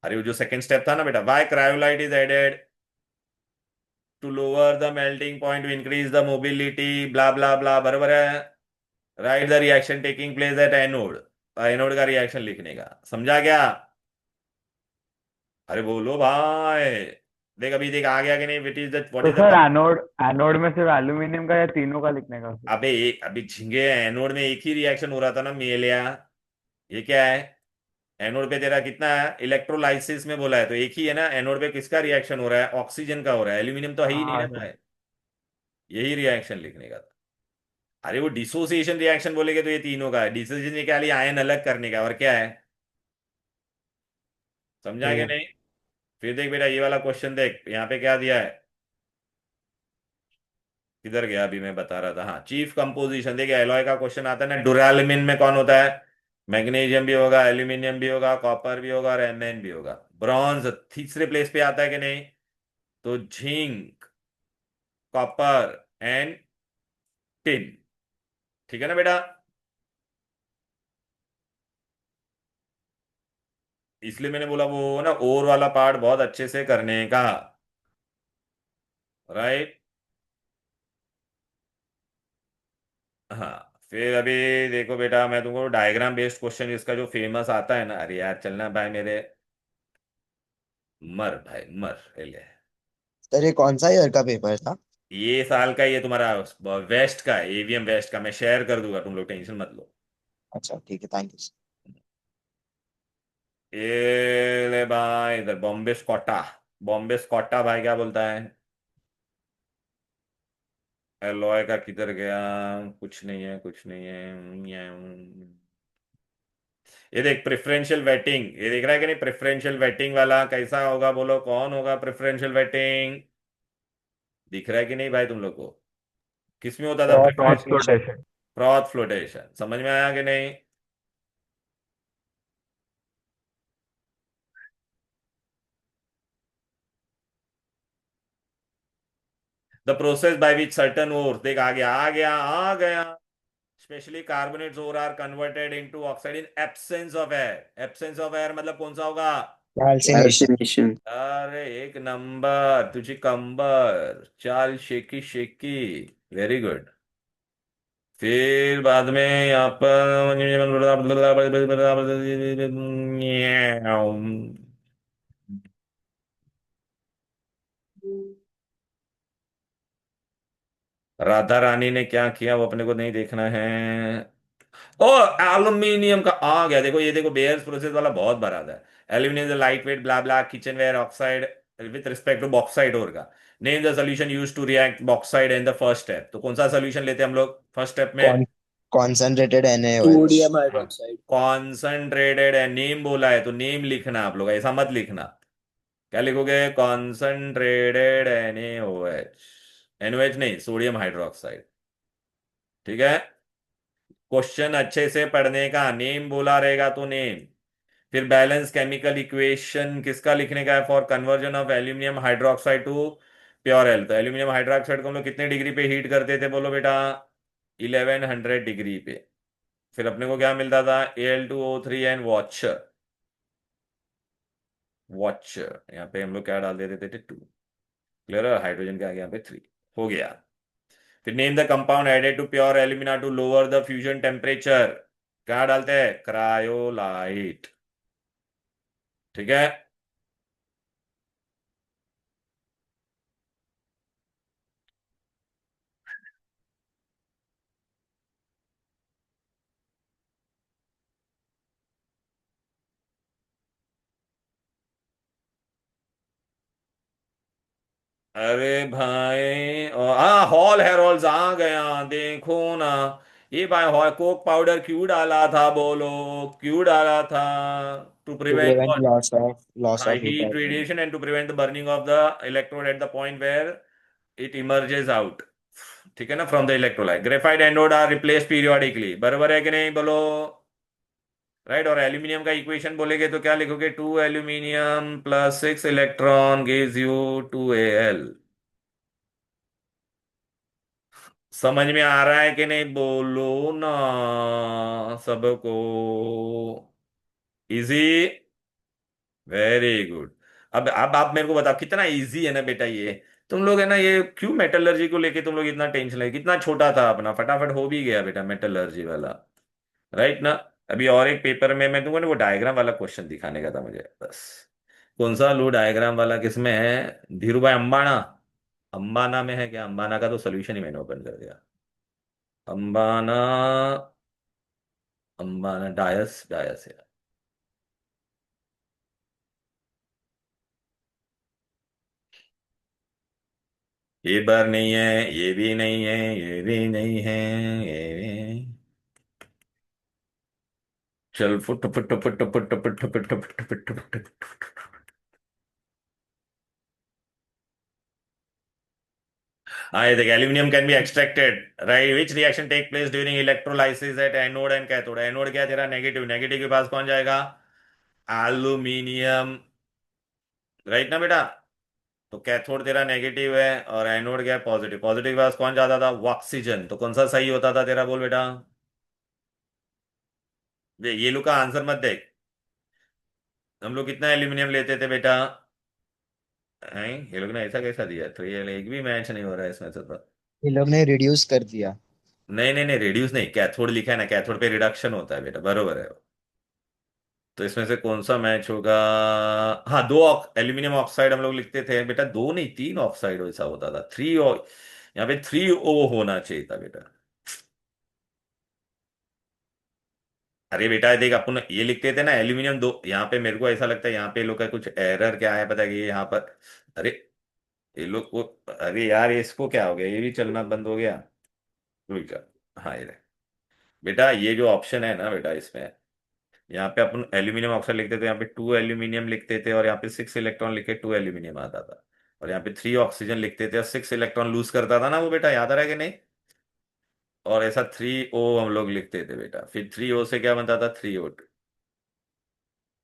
अरे वो जो सेकंड स्टेप था ना बेटा, why cryolite is added to lower the melting point to increase the mobility, blah blah blah, बराबर है। Write the reaction taking place at anode, anode का रिएक्शन लिखने का, समझा क्या? अरे बोलो भाई। देख अभी देख आ गया कि नहीं, विट इज द व्हाट तो is the. Sir anode anode में सिर्फ एल्यूमिनियम का या तीनों का लिखने का सर? अबे एक अभी झिंगे, एनोड में एक ही रिएक्शन हो रहा था ना मेलिया। ये क्या है? एनोड पे तेरा कितना है इलेक्ट्रोलाइसिस में बोला है, तो एक ही है ना। एनोड पे किसका रिएक्शन हो रहा है? ऑक्सीजन का हो रहा है, एल्यूमिनियम तो है ही नहीं हाँ ना सर। भाई। यही रिएक्शन लिखने का था। अरे वो डिसोसिएशन रिएक्शन बोलेगे तो ये तीनों का है, डिसोसिएशन निकाली आयन अलग करने का, और क्या है? समझा ठीक कि है। नहीं? फिर देख बेटा ये वाला क्वेश्चन देख, यहाँ पे क्या दिया है, किधर गया अभी, मैं बता रहा था, हाँ चीफ कंपोजिशन देखिए, एलॉय का क्वेश्चन आता है ना, डुरालुमिन में कौन होता है? मैग्नीशियम भी होगा, एल्यूमिनियम भी होगा, कॉपर भी होगा और एमएन भी होगा। ब्रॉन्ज तीसरे प्लेस पे आता है कि नहीं? तो जिंक, कॉपर एंड टिन। ठीक है ना बेटा? इसलिए मैंने बोला वो ना ओर वाला पार्ट बहुत अच्छे से करने का। राइट। हाँ फिर अभी देखो बेटा, मैं तुमको डायग्राम बेस्ड क्वेश्चन इसका जो फेमस आता है ना, अरे यार चलना भाई मेरे, मर भाई मर ले। सर ये कौन सा ईयर का पेपर था? ये साल का, ये तुम्हारा वेस्ट का है, एवीएम वेस्ट का, मैं शेयर कर दूंगा, तुम लोग टेंशन मत लो। अच्छा ठीक है, थैंक यू। ये ले भाई इधर, बॉम्बे स्कॉटा। बॉम्बे स्कॉटा भाई क्या बोलता है? एलॉय का किधर गया? कुछ नहीं है, कुछ नहीं है। ये देख प्रेफरेंशियल वेटिंग, ये देख रहा है कि नहीं? प्रेफरेंशियल वेटिंग वाला कैसा होगा बोलो, कौन होगा प्रेफरेंशियल वेटिंग? दिख रहा है कि नहीं भाई तुम लोग को? किसमें होता था cross cross preferential? Flotation. Flotation. Froth flotation, समझ में आया कि नहीं? The process by which certain ore, देख आ गया आ गया आ गया, specially carbonates ore are converted into oxide in absence of air. Absence of air मतलब कौन सा होगा? कैल्सिनेशन। Calcination. अरे एक नंबर तुझी कंबर, चाल शेकी शेकी, वेरी गुड। फिर बाद में यहाँ पर राधा रानी ने क्या किया वो अपने को नहीं देखना है। ओ एल्यूमिनियम का आ गया, देखो ये देखो, बेयर्स प्रोसेस वाला बहुत बड़ा था। Aluminium is light weight blah blah kitchen ware oxide with respect to bauxite और का। Name the solution use to react bauxite in the first step, तो कौन सा सोल्यूशन लेते हैं हम लोग फर्स्ट स्टेप में? Con concentrated NaOH। Sodium hydroxide. Concentrated है, नेम बोला है तो नेम लिखना, आप लोग ऐसा मत लिखना। क्या लिखोगे? Concentrated NaOH। NaOH नहीं, सोडियम हाइड्रोक्साइड। ठीक है। क्वेश्चन अच्छे से पढ़ने का, नेम बोला रहेगा तो नेम। फिर बैलेंस केमिकल इक्वेशन किसका लिखने का है? For conversion of aluminium hydroxide to pure Al. तो एल्यूमिनियम हाइड्रोक्साइड को हम लोग कितने डिग्री पे हीट करते थे बोलो बेटा? 1100 डिग्री पे। फिर अपने को क्या मिलता था? Al2O3 and watcher. वॉचर यहाँ पे हम लोग क्या डाल देते थे? 2। क्लियर है? हाइड्रोजन के आगे यहाँ पे 3 हो गया। फिर name the compound added to pure alumina to lower the fusion temperature. क्या डालते हैं? क्रायोलाइट। ठीक है। अरे भाई, हाँ, हॉल हेरोल्ड्स आ गया, देखो ना। ये भाई, हॉल कोक पाउडर क्यों डाला था बोलो? क्यों डाला था? To To prevent prevent what? loss हाँ, of heat, heat I think. Radiation and to prevent the burning of the electrode at the point where it emerges out. ठीक है ना, from the electrolyte. Graphite anode are replace periodically, बराबर है कि नहीं बोलो? Right. और एल्यूमिनियम का इक्वेशन बोलेगे तो क्या लिखोगे? 2 aluminium plus 6 electron gives you 2 Al। समझ में आ रहा है कि नहीं बोलो ना सबको? इजी। Very good. अब आप मेरे को बताओ, कितना इजी है ना बेटा ये। तुम लोग है ना, ये क्यों मेटलर्जी को लेके तुम लोग इतना टेंशन ले? कितना छोटा था अपना, फटाफट हो भी गया बेटा मेटलर्जी वाला। राइट ना। अभी और एक पेपर में मैं तुमको ना वो डायग्राम वाला क्वेश्चन दिखाने का था मुझे बस। कौन सा लो? डायग्राम वाला किसमें है? धीरूभाई अंबाना। अंबाना में है क्या? अंबाना का तो सोल्यूशन ही मैंने ओपन कर दिया। अंबाना। अंबाना डायस डायस है। ये बार नहीं है, ये भी नहीं है, ये भी नहीं है, ये भी। चल फुट फुट फुट फुट फुट फुट फुट फुट फुट। हाँ, ये देख, aluminium can be extracted. Right, which reaction take place during electrolysis at anode and cathode? Anode क्या है तेरा? नेगेटिव। नेगेटिव के पास कौन जाएगा? एल्यूमिनियम। राइट ना बेटा? तो कैथोड तेरा नेगेटिव है और एनोड क्या है? पॉजिटिव। पॉजिटिव के पास कौन जाता था? ऑक्सीजन। तो कौन सा सही होता था तेरा, बोल बेटा? ये लुक का आंसर मत देख। हम लोग कितना एल्यूमिनियम लेते थे बेटा? हैं? ये लोग ने ऐसा कैसा दिया? तो ये एक भी मैच नहीं हो रहा है इसमें से तो। ये लोग ने रिड्यूस कर दिया। नहीं नहीं नहीं, रेड्यूस नहीं, कैथोड लिखा है ना, कैथोड पे रिडक्शन होता है बेटा, बरोबर है। तो इसमें से कौन सा मैच होगा? हाँ, दो एल्यूमिनियम ऑक्साइड हम लोग लिखते थे बेटा, दो नहीं तीन ऑक्साइड ऐसा होता था, थ्री ओ। यहाँ पे 3O होना चाहिए था बेटा। अरे बेटा देख, अपन ये लिखते थे ना एल्यूमिनियम दो, यहाँ पे मेरे को ऐसा लगता है यहाँ पे लोग का कुछ एरर क्या है पता है कि ये यहाँ पर। अरे, ये लोग को। अरे यार, ये इसको क्या हो गया? ये भी चलना बंद हो गया। रुक जा। हाँ, ये रहे। बेटा ये जो ऑप्शन है ना बेटा इसमें, यहाँ पे अपन एल्यूमिनियम ऑक्साइड लिखते थे, यहाँ पे 2 एल्यूमिनियम लिखते थे और यहाँ पे 6 इलेक्ट्रॉन लिख के 2 एल्यूमिनियम आता था। और यहाँ पे 3 ऑक्सीजन लिखते थे और 6 इलेक्ट्रॉन लूज करता था ना वो बेटा, याद आ रहा है कि नहीं? और ऐसा 3O हम लोग लिखते थे बेटा, फिर 3O से क्या बनता था? 3O2।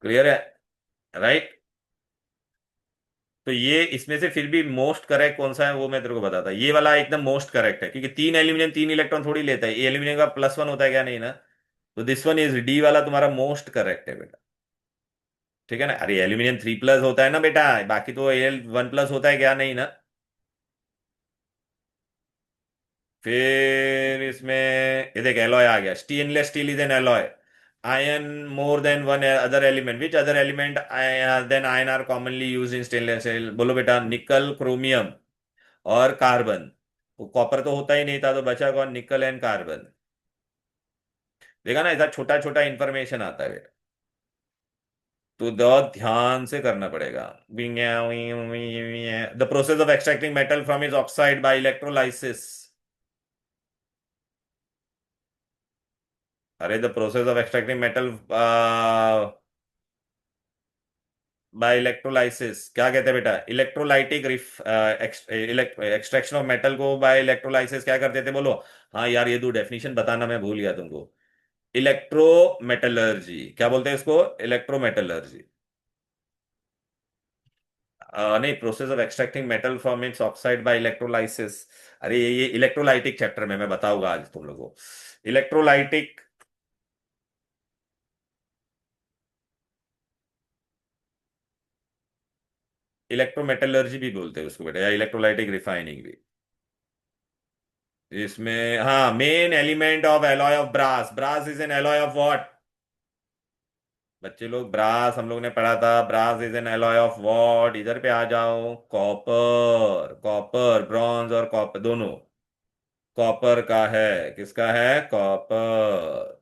क्लियर है? राइट। तो ये इसमें से फिर भी मोस्ट करेक्ट कौन सा है वो मैं तेरे को बताता, ये वाला एकदम मोस्ट करेक्ट है, क्योंकि 3 एल्यूमिनियम 3 इलेक्ट्रॉन थोड़ी लेता है, ये एल्यूमिनियम का +1 होता है क्या? नहीं ना। तो दिस वन इज डी वाला तुम्हारा मोस्ट करेक्ट है बेटा। ठीक है ना? अरे एल्यूमिनियम 3+ होता है ना बेटा, बाकी तो Al 1+ होता है क्या? नहीं ना। फिर इसमें ये देख, एलॉय आ गया। Stainless steel is an alloy. Iron more than one other element, which other element than iron are commonly use in stainless steel? बोलो बेटा, निकल, क्रोमियम और कार्बन। वो कॉपर तो होता ही नहीं था, तो बचा कौन? निकल एंड कार्बन। देखा ना, ऐसा छोटा छोटा इंफॉर्मेशन आता है। तो बहुत ध्यान से करना पड़ेगा। The process of extracting metal from its oxide by electrolysis. अरे, the process of extracting metal by electrolysis क्या कहते हैं बेटा? इलेक्ट्रोलाइटिक एक्सट्रैक्शन ऑफ मेटल को बाय इलेक्ट्रोलाइसिस क्या करते थे बोलो? हाँ यार, ये दो डेफिनेशन बताना मैं भूल गया तुमको। इलेक्ट्रोमेटलर्जी क्या बोलते हैं इसको? इलेक्ट्रोमेटलर्जी। नहीं, process of extracting metal from its oxide by electrolysis. अरे ये इलेक्ट्रोलाइटिक चैप्टर में मैं बताऊंगा आज तुम लोगों को। इलेक्ट्रोलाइटिक। इलेक्ट्रोमेटलर्जी भी बोलते हैं उसको बेटा, या इलेक्ट्रोलाइटिक रिफाइनिंग भी। इसमें हाँ, main element of alloy of brass, brass is an alloy of what? बच्चे लोग, ब्रास हम लोग ने पढ़ा था, brass is an alloy of what? इधर पे आ जाओ, कॉपर, कॉपर, ब्रॉन्ज और कॉपर दोनों कॉपर का है। किसका है? कॉपर।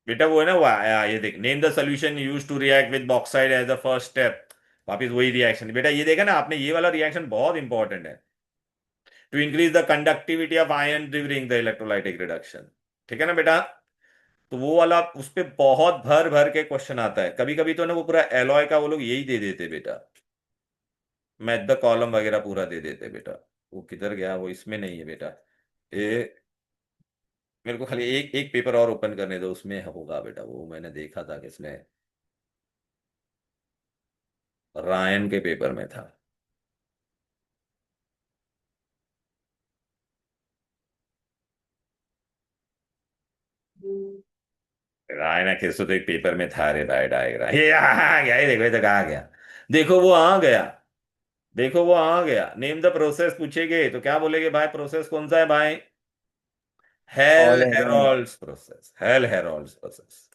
बेटा वो है ना, ये देख, name the solution use to react with bauxite as the first step. वापिस वही रिएक्शन बेटा, ये देखा ना आपने, ये वाला रिएक्शन बहुत इंपॉर्टेंट है। To increase the conductivity of iron during the electrolytic reduction. ठीक है ना बेटा? तो वो वाला उस पे बहुत भर भर के क्वेश्चन आता है। कभी कभी तो ना वो पूरा एलॉय का वो लोग यही दे देते बेटा, मैथ द कॉलम वगैरह पूरा दे देते बेटा। वो किधर गया? वो इसमें नहीं है बेटा। ये मेरे को खाली एक एक पेपर और ओपन करने दो, उसमें होगा बेटा। वो मैंने देखा था किसने, रायन के पेपर में था। रायन किस तो एक पेपर में था रे भाई, डायग्राम ये आ गया, ये देखो, ये तो कहा गया। देखो वो आ गया, देखो वो आ गया। नेम द प्रोसेस पूछेगे तो क्या बोलेगे भाई? प्रोसेस कौन सा है भाई? हेल ऑल एरोन। Harold's process, Hell Harold's process.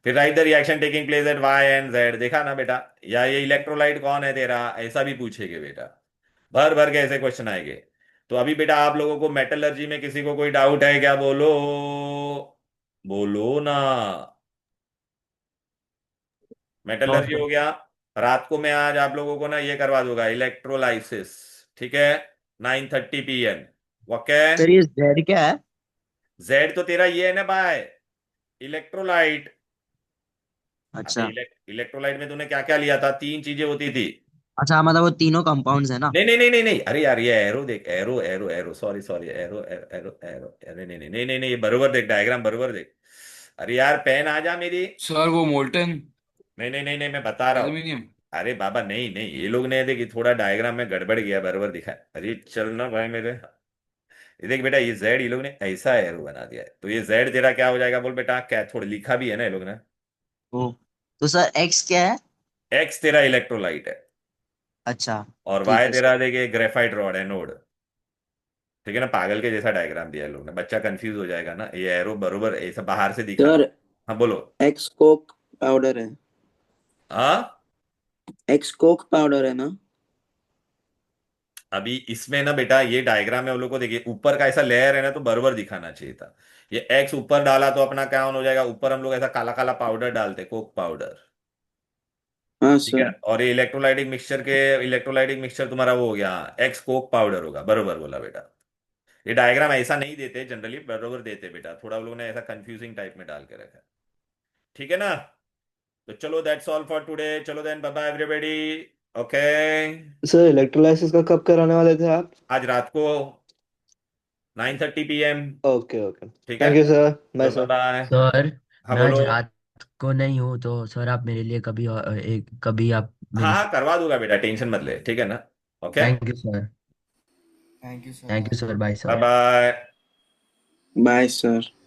फिर right the reaction taking place at Y and Z. देखा ना बेटा? या ये इलेक्ट्रोलाइट कौन है तेरा, ऐसा भी पूछेगे बेटा। भर भर के ऐसे क्वेश्चन आएंगे। तो अभी बेटा आप लोगों को मेटलर्जी में किसी को कोई डाउट है क्या? बोलो, बोलो ना। No metallurgy sir. हो गया। रात को मैं आज आप लोगों को ना ये करवा दूंगा, इलेक्ट्रोलाइसिस। ठीक है, 9:30 PM। ओके। सर ये जेड क्या है? जेड तो तेरा ये है ना भाई, इलेक्ट्रोलाइट। अबे अच्छा। इलेक्ट्रोलाइट में तूने क्या क्या लिया था? तीन चीजें होती थी। अच्छा मतलब वो तीनों कंपाउंड्स है ना? नहीं नहीं नहीं नहीं नहीं, अरे यार ये एरो देख, arrow arrow arrow, sorry sorry, arrow arrow arrow arrow, अरे नहीं नहीं नहीं नहीं नहीं, ये बरोबर देख, डायग्राम बरोबर देख। अरे यार पेन आ जा मेरी। सर वो मोल्टन नहीं नहीं नहीं नहीं, मैं बता रहा हूँ। एल्यूमिनियम। अरे बाबा नहीं नहीं, ये लोग ने देखी थोड़ा डायग्राम में गड़बड़ गया, बरोबर दिखा है। अरे चल ना भाई मेरे, ये देख बेटा, ये जेड ये लोग ने ऐसा एरो बना दिया है, तो ये जेड तेरा क्या हो जाएगा बोल बेटा? क्या थोड़ा लिखा भी है ना ये लोग ने। ओ, तो सर एक्स क्या है? एक्स तेरा इलेक्ट्रोलाइट है, अच्छा। और ठीक वाई है सर। तेरा देखिए ग्रेफाइट रॉड है, नोड। ठीक है ना? पागल के जैसा डायग्राम दिया है लोग ने, बच्चा कंफ्यूज हो जाएगा ना, ये एरो बरोबर ऐसा बाहर से दिखा। सर हाँ बोलो। एक्स कोक पाउडर है। हाँ, एक्स कोक पाउडर है ना? अभी इसमें ना बेटा ये डायग्राम में हम लोग को देखिए, ऊपर का ऐसा लेयर है ना, तो बरोबर दिखाना चाहिए था। ये एक्स ऊपर डाला तो अपना क्या ऑन हो जाएगा? ऊपर हम लोग ऐसा काला काला पाउडर डालते, कोक पाउडर। हाँ ठीक है, सर। और ये इलेक्ट्रोलाइटिक मिक्सचर के, इलेक्ट्रोलाइटिक मिक्सचर तुम्हारा वो हो गया, एक्स कोक पाउडर होगा। बरोबर बोला बेटा। ये डायग्राम ऐसा नहीं देते जनरली, बरोबर देते बेटा, थोड़ा लोग ने ऐसा कंफ्यूजिंग टाइप में डाल के रखा है। ठीक है ना? तो चलो दैट्स ऑल फॉर टुडे, चलो then, bye bye everybody. Okay. Sir electrolysis का कब कराने वाले थे आप? आज रात को 9:30 PM। Okay okay. ठीक है, थैंक यू सर, बाय चलो बाय सर। बाय। सर हाँ मैं बोलो। आज रात को नहीं हूँ तो सर आप मेरे लिए कभी कभी आप हाँ मेरी। हाँ करवा दूंगा बेटा, टेंशन मत ले, ठीक है ना? Okay, thank you sir. Thank you sir, thank you bye. Sir, bye bye sir. Bye. Bye sir.